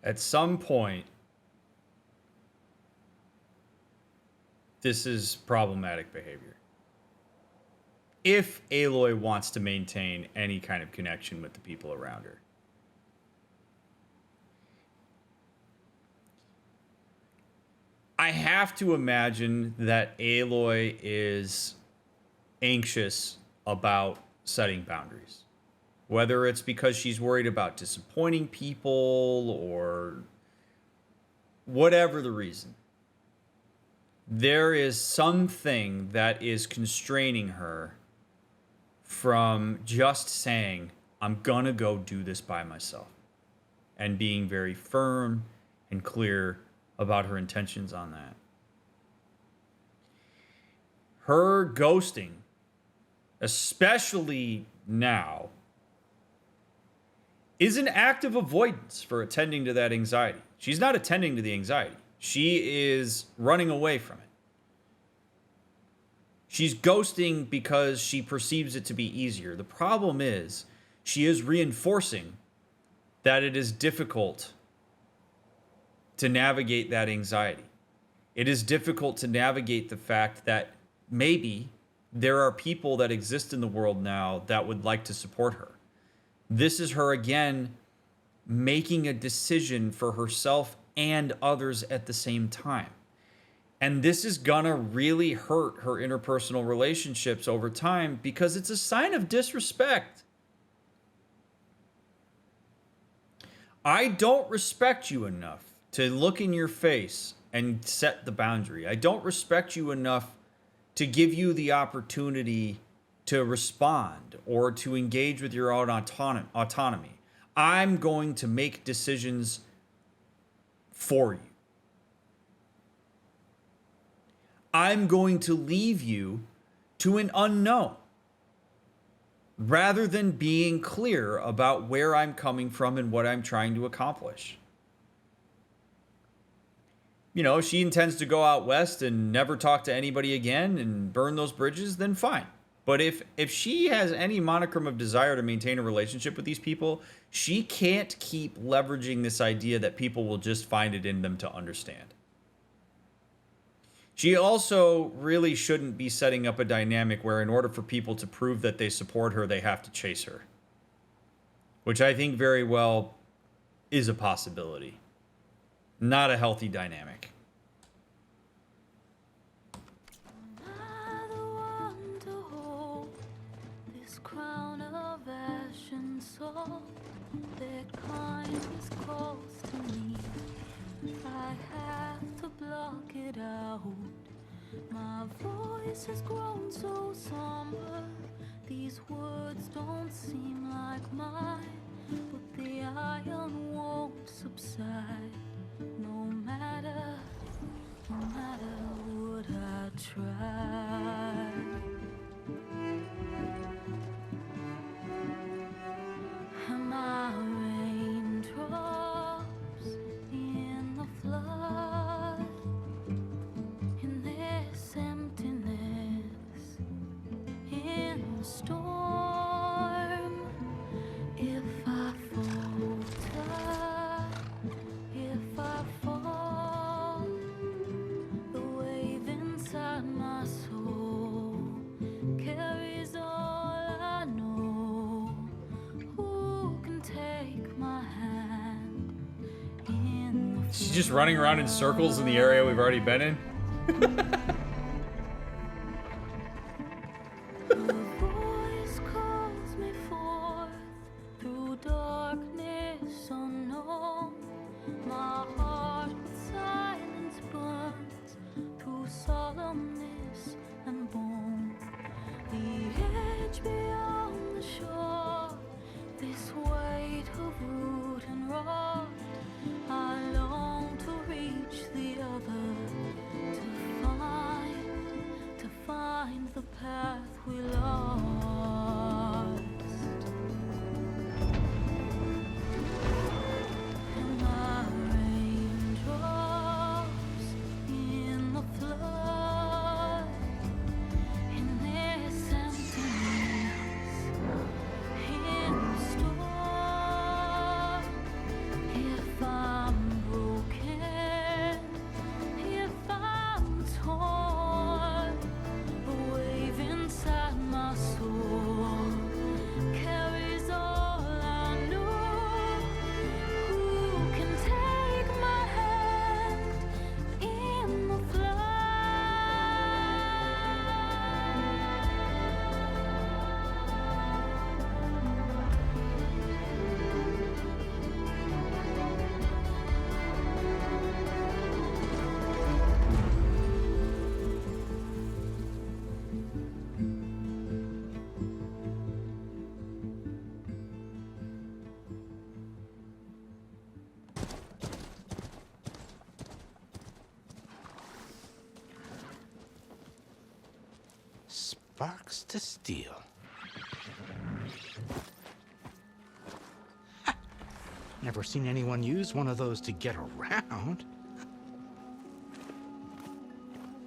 At some point, this is problematic behavior. If Aloy wants to maintain any kind of connection with the people around her. I have to imagine that Aloy is anxious about setting boundaries. Whether it's because she's worried about disappointing people or whatever the reason. There is something that is constraining her from just saying, I'm gonna go do this by myself. And being very firm and clear about her intentions on that. Her ghosting, especially now, is an act of avoidance for attending to that anxiety. She's not attending to the anxiety. She is running away from it. She's ghosting because she perceives it to be easier. The problem is, she is reinforcing that it is difficult to navigate that anxiety. It is difficult to navigate the fact that maybe there are people that exist in the world now that would like to support her. This is her again making a decision for herself and others at the same time. And this is gonna really hurt her interpersonal relationships over time because it's a sign of disrespect. I don't respect you enough to look in your face and set the boundary. I don't respect you enough to give you the opportunity to respond or to engage with your own autonomy. I'm going to make decisions for you. I'm going to leave you to an unknown rather than being clear about where I'm coming from and what I'm trying to accomplish. You know, if she intends to go out west and never talk to anybody again and burn those bridges, then fine. But if she has any monicum of desire to maintain a relationship with these people, she can't keep leveraging this idea that people will just find it in them to understand. She also really shouldn't be setting up a dynamic where in order for people to prove that they support her, they have to chase her. Which I think very well is a possibility. Not a healthy dynamic. This crown of ashes soul, their kindness calls to me. I have to block it out. My voice has grown so somber. These words don't seem like mine, but the iron won't subside. No matter what I try. Am I raindrops in the flood? In this emptiness, in the storm, if I falter, if I fall, the wave inside my soul carries all I know. Who can take my hand in the She's just running around in circles in the area we've already been in. voice calls me forth through darkness unknown. My heart with silence burns through solemnness and bone. The edge beyond the shore, this weight of root and rod. I long to reach the other, to find the path we lost. And my raindrops in the flood, in this emptiness, in the storm. If I'm broken, if I'm torn, the wave inside my soul carries all I know. Who can take my hand in the Sparks to steel. Never seen anyone use one of those to get around.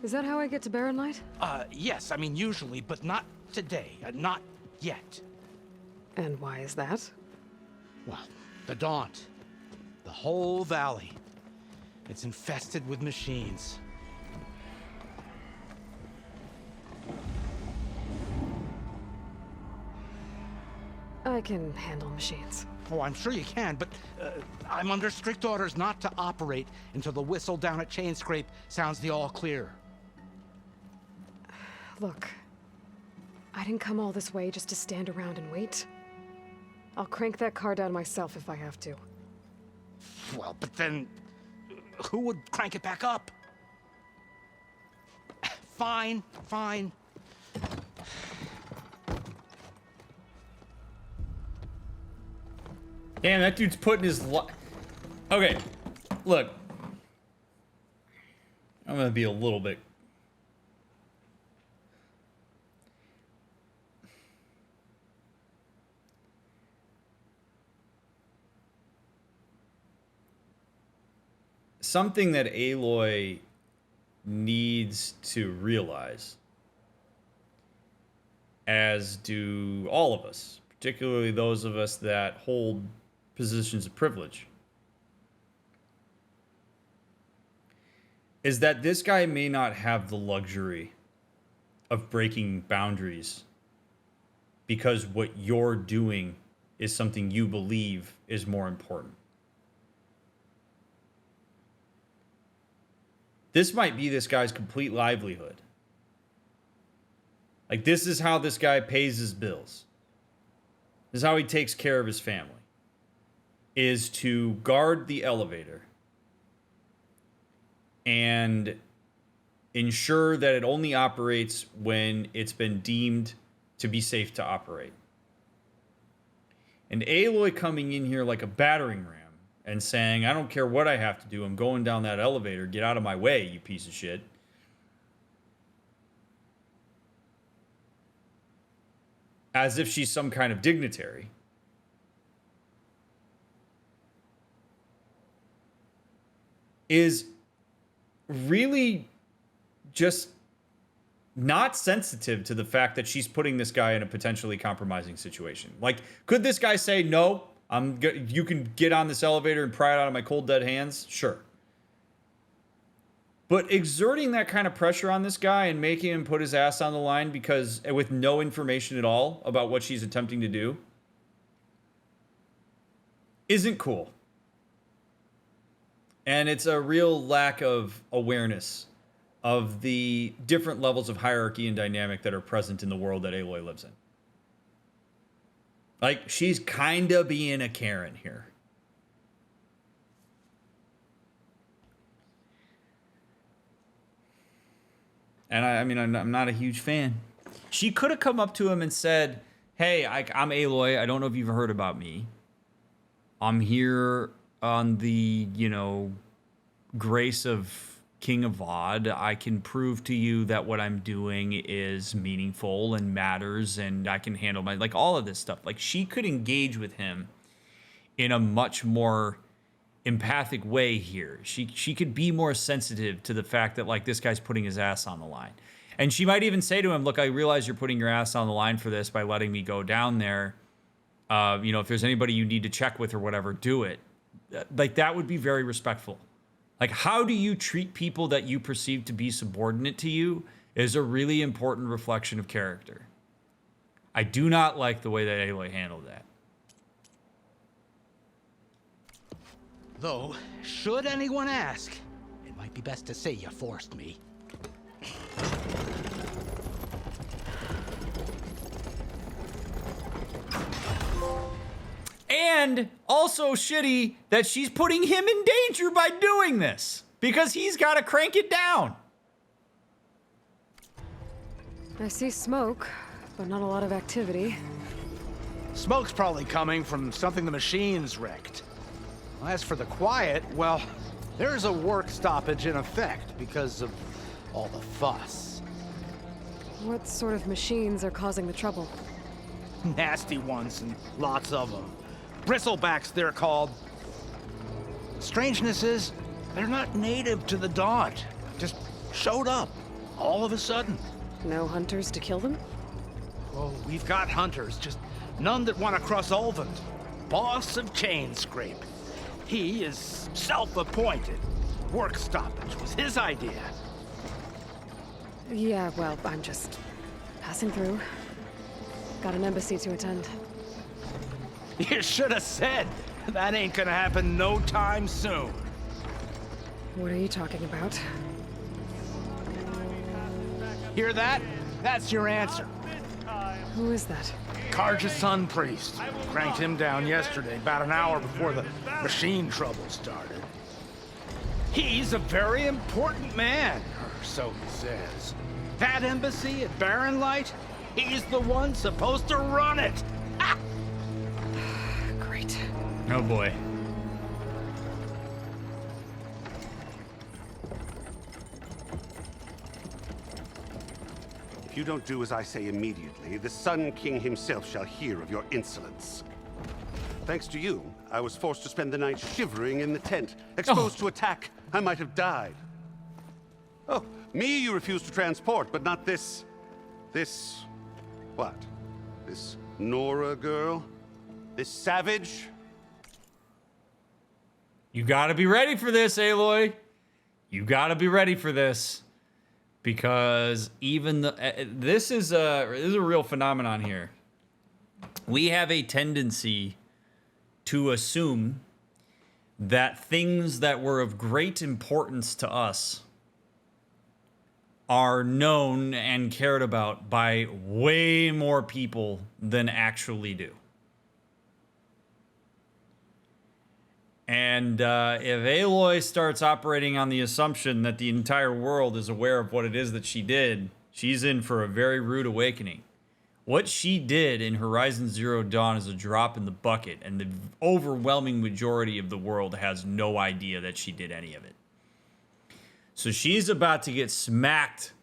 Is that how I get to Barren Light? Yes, I mean usually, but not today. Not yet. And why is that? Well, the Daunt. The whole valley. It's infested with machines. I can handle machines. Oh, I'm sure you can, but I'm under strict orders not to operate until the whistle down at Chain Scrape sounds the all clear. Look, I didn't come all this way just to stand around and wait. I'll crank that car down myself if I have to. Well, but then who would crank it back up? Fine, fine. Damn, that dude's putting his Okay, look. I'm gonna be a little bit... Something that Aloy needs to realize, as do all of us, particularly those of us that hold positions of privilege, is that this guy may not have the luxury of breaking boundaries because what you're doing is something you believe is more important. This might be this guy's complete livelihood. Like, this is how this guy pays his bills. This is how he takes care of his family. Is to guard the elevator and ensure that it only operates when it's been deemed to be safe to operate. And Aloy coming in here like a battering ram and saying, I don't care what I have to do, I'm going down that elevator, get out of my way, you piece of shit. As if she's some kind of dignitary. Is really just not sensitive to the fact that she's putting this guy in a potentially compromising situation. Like, could this guy say, no, you can get on this elevator and pry it out of my cold, dead hands? Sure. But exerting that kind of pressure on this guy and making him put his ass on the line because with no information at all about what she's attempting to do isn't cool. And it's a real lack of awareness of the different levels of hierarchy and dynamic that are present in the world that Aloy lives in. Like, she's kind of being a Karen here. And I mean, I'm not a huge fan. She could have come up to him and said, hey, I'm Aloy. I don't know if you've heard about me. I'm here on the, grace of King Avad. I can prove to you that what I'm doing is meaningful and matters, and I can handle all of this stuff. Like, she could engage with him in a much more empathic way here. She could be more sensitive to the fact that, this guy's putting his ass on the line. And she might even say to him, look, I realize you're putting your ass on the line for this by letting me go down there. If there's anybody you need to check with or whatever, do it. That would be very respectful. How do you treat people that you perceive to be subordinate to you is a really important reflection of character. I do not like the way that Aloy handled that. Though, should anyone ask, it might be best to say you forced me. And also shitty that she's putting him in danger by doing this, because he's got to crank it down. I see smoke, but not a lot of activity. Smoke's probably coming from something the machine's wrecked. As for the quiet, well, there's a work stoppage in effect because of all the fuss. What sort of machines are causing the trouble? Nasty ones, and lots of them. Bristlebacks, they're called. Strangeness is, they're not native to the Daunt. Just showed up, all of a sudden. No hunters to kill them? Oh, we've got hunters, just none that want to cross Ulvund. Boss of Chain Scrape. He is self-appointed. Work stoppage was his idea. Yeah, well, I'm just passing through. Got an embassy to attend. You should have said. That ain't gonna happen no time soon. What are you talking about? Hear that? That's your answer. Who is that? Karja's Sun Priest. Cranked him down yesterday, about an hour before the machine trouble started. He's a very important man, or so he says. That embassy at Barren Light, he's the one supposed to run it. Great. Oh boy. If you don't do as I say immediately, the Sun King himself shall hear of your insolence. Thanks to you, I was forced to spend the night shivering in the tent, exposed to attack. I might have died. Oh, me you refuse to transport, but not this... what? This Nora girl? This savage? You gotta be ready for this, Aloy. You gotta be ready for this. Because even this is a real phenomenon here. We have a tendency to assume that things that were of great importance to us are known and cared about by way more people than actually do. And if Aloy starts operating on the assumption that the entire world is aware of what it is that she did, she's in for a very rude awakening. What she did in Horizon Zero Dawn is a drop in the bucket, and the overwhelming majority of the world has no idea that she did any of it. So she's about to get smacked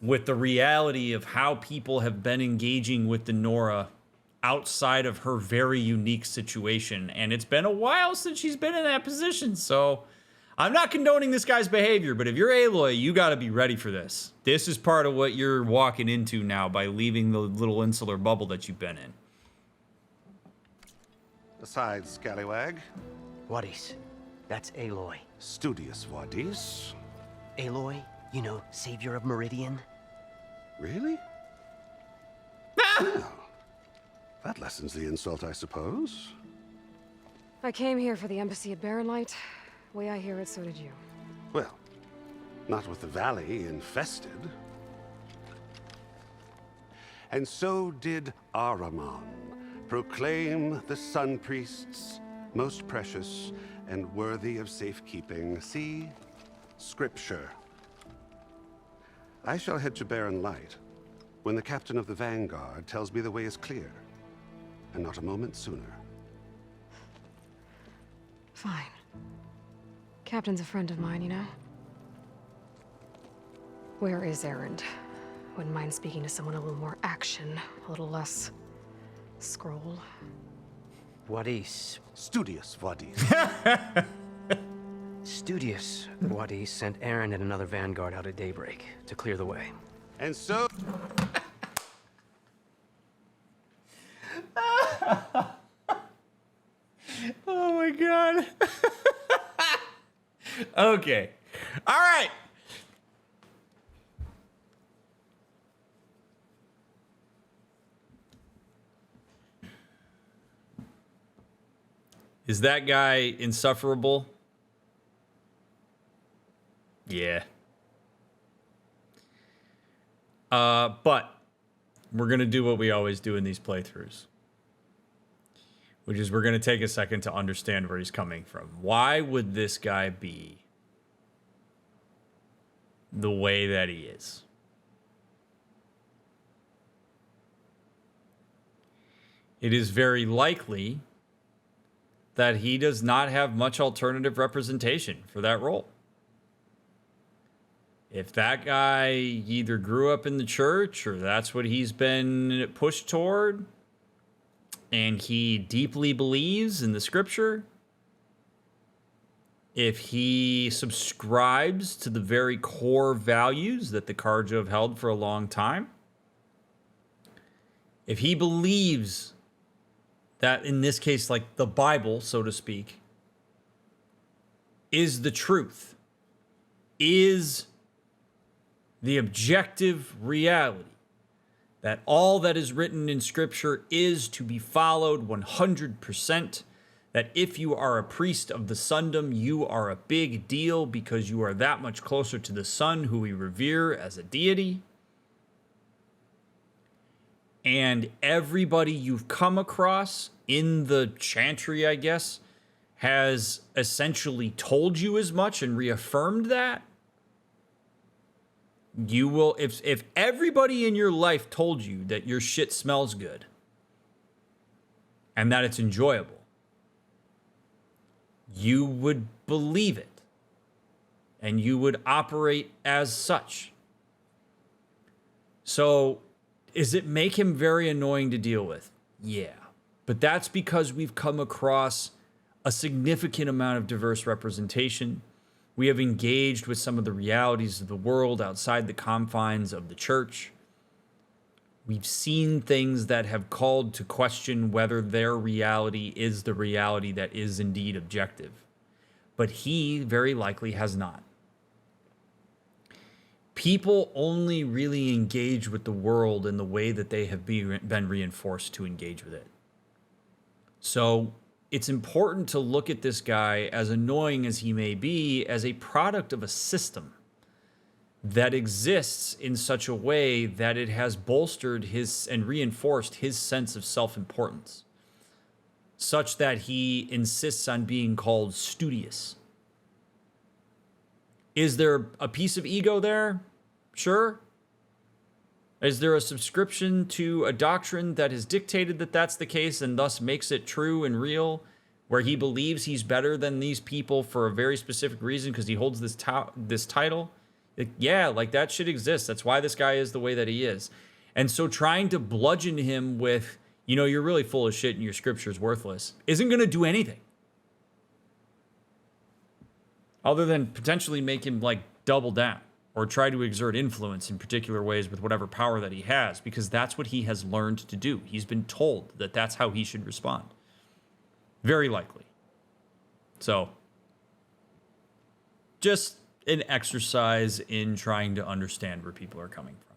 with the reality of how people have been engaging with the Nora outside of her very unique situation. And it's been a while since she's been in that position. So I'm not condoning this guy's behavior, but if you're Aloy, you got to be ready for this. This is part of what you're walking into now by leaving the little insular bubble that you've been in. Aside, scallywag. Wadis. That's Aloy. Studious Wadis. Aloy, you know, savior of Meridian. Really? Well, that lessens the insult, I suppose. I came here for the embassy at Barren Light. Way I hear it, so did you. Well, not with the valley infested. And so did Ahriman proclaim the Sun Priests most precious and worthy of safekeeping. See? Scripture. I shall head to Barren Light when the captain of the Vanguard tells me the way is clear, and not a moment sooner. Fine. Captain's a friend of mine, you know? Where is Erend? Wouldn't mind speaking to someone a little more action, a little less scroll. Wadis. Studious Wadis. Studious Wadis sent Erend and another Vanguard out at daybreak to clear the way. And so... Oh my god. Okay. All right. Is that guy insufferable? Yeah. But we're going to do what we always do in these playthroughs, which is we're going to take a second to understand where he's coming from. Why would this guy be the way that he is? It is very likely that he does not have much alternative representation for that role. If that guy either grew up in the church or that's what he's been pushed toward, and he deeply believes in the scripture, if he subscribes to the very core values that the Karja have held for a long time, if he believes that, in this case, like the Bible, so to speak, is the truth, is the objective reality, that all that is written in Scripture is to be followed 100%, that if you are a priest of the Sundom, you are a big deal because you are that much closer to the sun, who we revere as a deity. And everybody you've come across in the chantry, I guess, has essentially told you as much and reaffirmed that. You will, if everybody in your life told you that your shit smells good and that it's enjoyable, you would believe it and you would operate as such. So, does it make him very annoying to deal with? Yeah. But that's because we've come across a significant amount of diverse representation. We have engaged with some of the realities of the world outside the confines of the church. We've seen things that have called to question whether their reality is the reality that is indeed objective. But he very likely has not. People only really engage with the world in the way that they have been reinforced to engage with it. So it's important to look at this guy, as annoying as he may be, as a product of a system that exists in such a way that it has bolstered his and reinforced his sense of self-importance. such that he insists on being called studious. Is there a piece of ego there? Sure. Is there a subscription to a doctrine that has dictated that that's the case and thus makes it true and real, where he believes he's better than these people for a very specific reason because he holds this title? Yeah, like that shit exists. That's why this guy is the way that he is. And so trying to bludgeon him with, you know, you're really full of shit and your scripture's worthless, isn't going to do anything. Other than potentially make him, like, double down or try to exert influence in particular ways with whatever power that he has, because that's what he has learned to do. He's been told that that's how he should respond. Very likely. So, just an exercise in trying to understand where people are coming from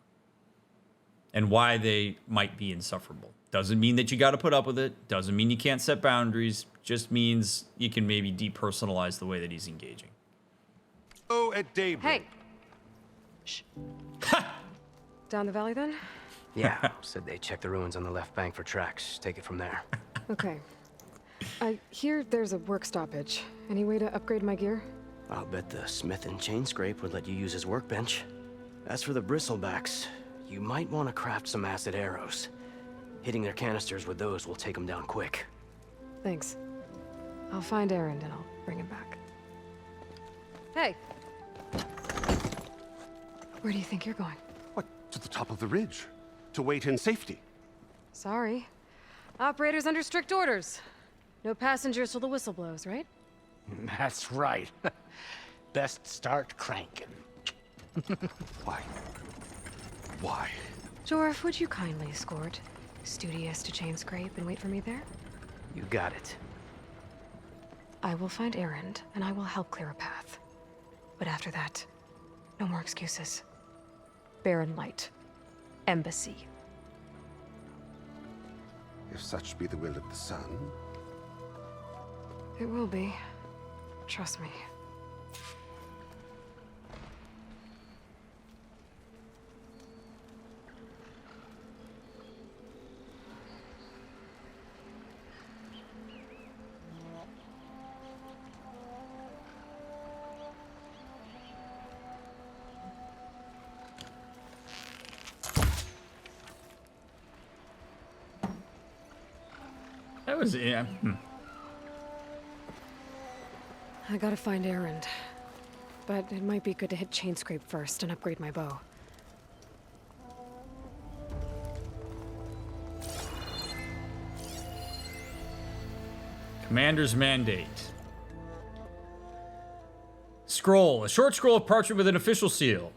and why they might be insufferable. Doesn't mean that you got to put up with it. Doesn't mean you can't set boundaries. Just means you can maybe depersonalize the way that he's engaging. Oh, at daybreak. Hey. Shh. Down the valley then? Yeah, said they checked the ruins on the left bank for tracks. Take it from there. Okay. I hear there's a work stoppage. Any way to upgrade my gear? I'll bet the smith and chain scrape would let you use his workbench. As for the bristlebacks, you might want to craft some acid arrows. Hitting their canisters with those will take them down quick. Thanks. I'll find Erend and I'll bring him back. Hey! Where do you think you're going? What, to the top of the ridge? To wait in safety? Sorry. Operator's under strict orders. No passengers till the whistle blows, right? That's right. Best start cranking. Why? Why? Jorf, would you kindly escort Studious to chain scrape and wait for me there? You got it. I will find Erend, and I will help clear a path. But after that, no more excuses. Barren Light. Embassy. If such be the will of the sun. It will be. Trust me. That was, yeah. I gotta find Erend. But it might be good to hit chain scrape first and upgrade my bow. Commander's Mandate. Scroll. A short scroll of parchment with an official seal.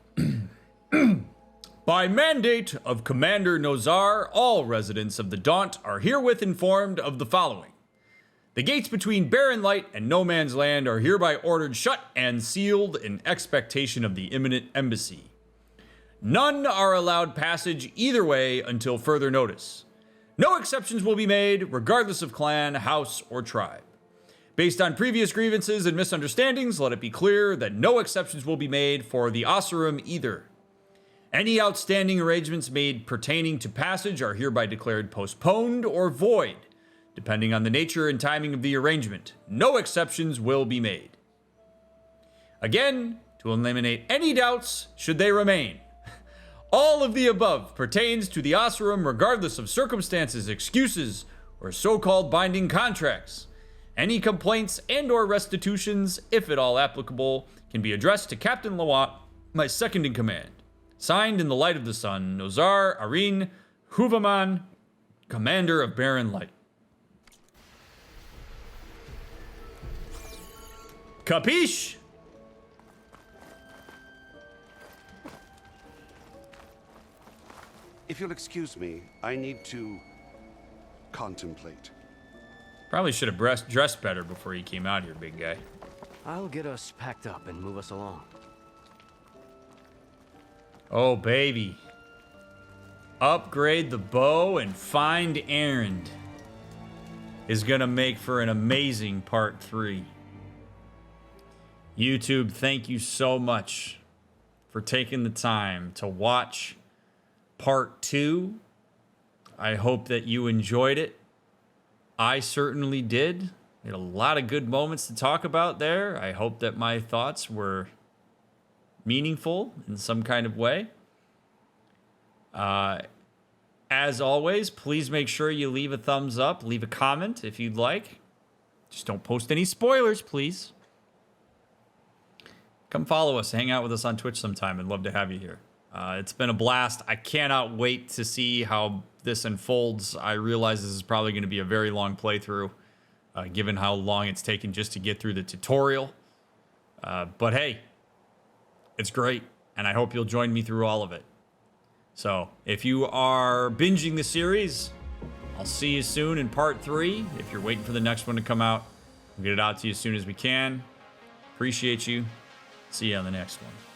By mandate of Commander Nozar, all residents of the Daunt are herewith informed of the following. The gates between Barren Light and No Man's Land are hereby ordered shut and sealed in expectation of the imminent embassy. None are allowed passage either way until further notice. No exceptions will be made, regardless of clan, house, or tribe. Based on previous grievances and misunderstandings, let it be clear that no exceptions will be made for the Oseram either. Any outstanding arrangements made pertaining to passage are hereby declared postponed or void, depending on the nature and timing of the arrangement. No exceptions will be made. Again, to eliminate any doubts, should they remain, all of the above pertains to the Oseram regardless of circumstances, excuses, or so-called binding contracts. Any complaints and or restitutions, if at all applicable, can be addressed to Captain Lawat, my second in command. Signed in the light of the sun, Nozar Arin Huvaman, Commander of Barren Light. Capiche? If you'll excuse me, I need to contemplate. Probably should have dressed better before you came out here, big guy. I'll get us packed up and move us along. Oh, baby. Upgrade the bow and find Erend is gonna make for an amazing part 3. YouTube, thank you so much for taking the time to watch part 2. I hope that you enjoyed it. I certainly did. We had a lot of good moments to talk about there. I hope that my thoughts were meaningful in some kind of way. As always, please make sure you leave a thumbs up, leave a comment if you'd like. Just don't post any spoilers, please. Come follow us, hang out with us on Twitch sometime. I'd love to have you here. It's been a blast. I cannot wait to see how this unfolds. I realize this is probably going to be a very long playthrough, given how long it's taken just to get through the tutorial. But hey, it's great, and I hope you'll join me through all of it. So, if you are binging the series, I'll see you soon in part 3. If you're waiting for the next one to come out, we'll get it out to you as soon as we can. Appreciate you. See you on the next one.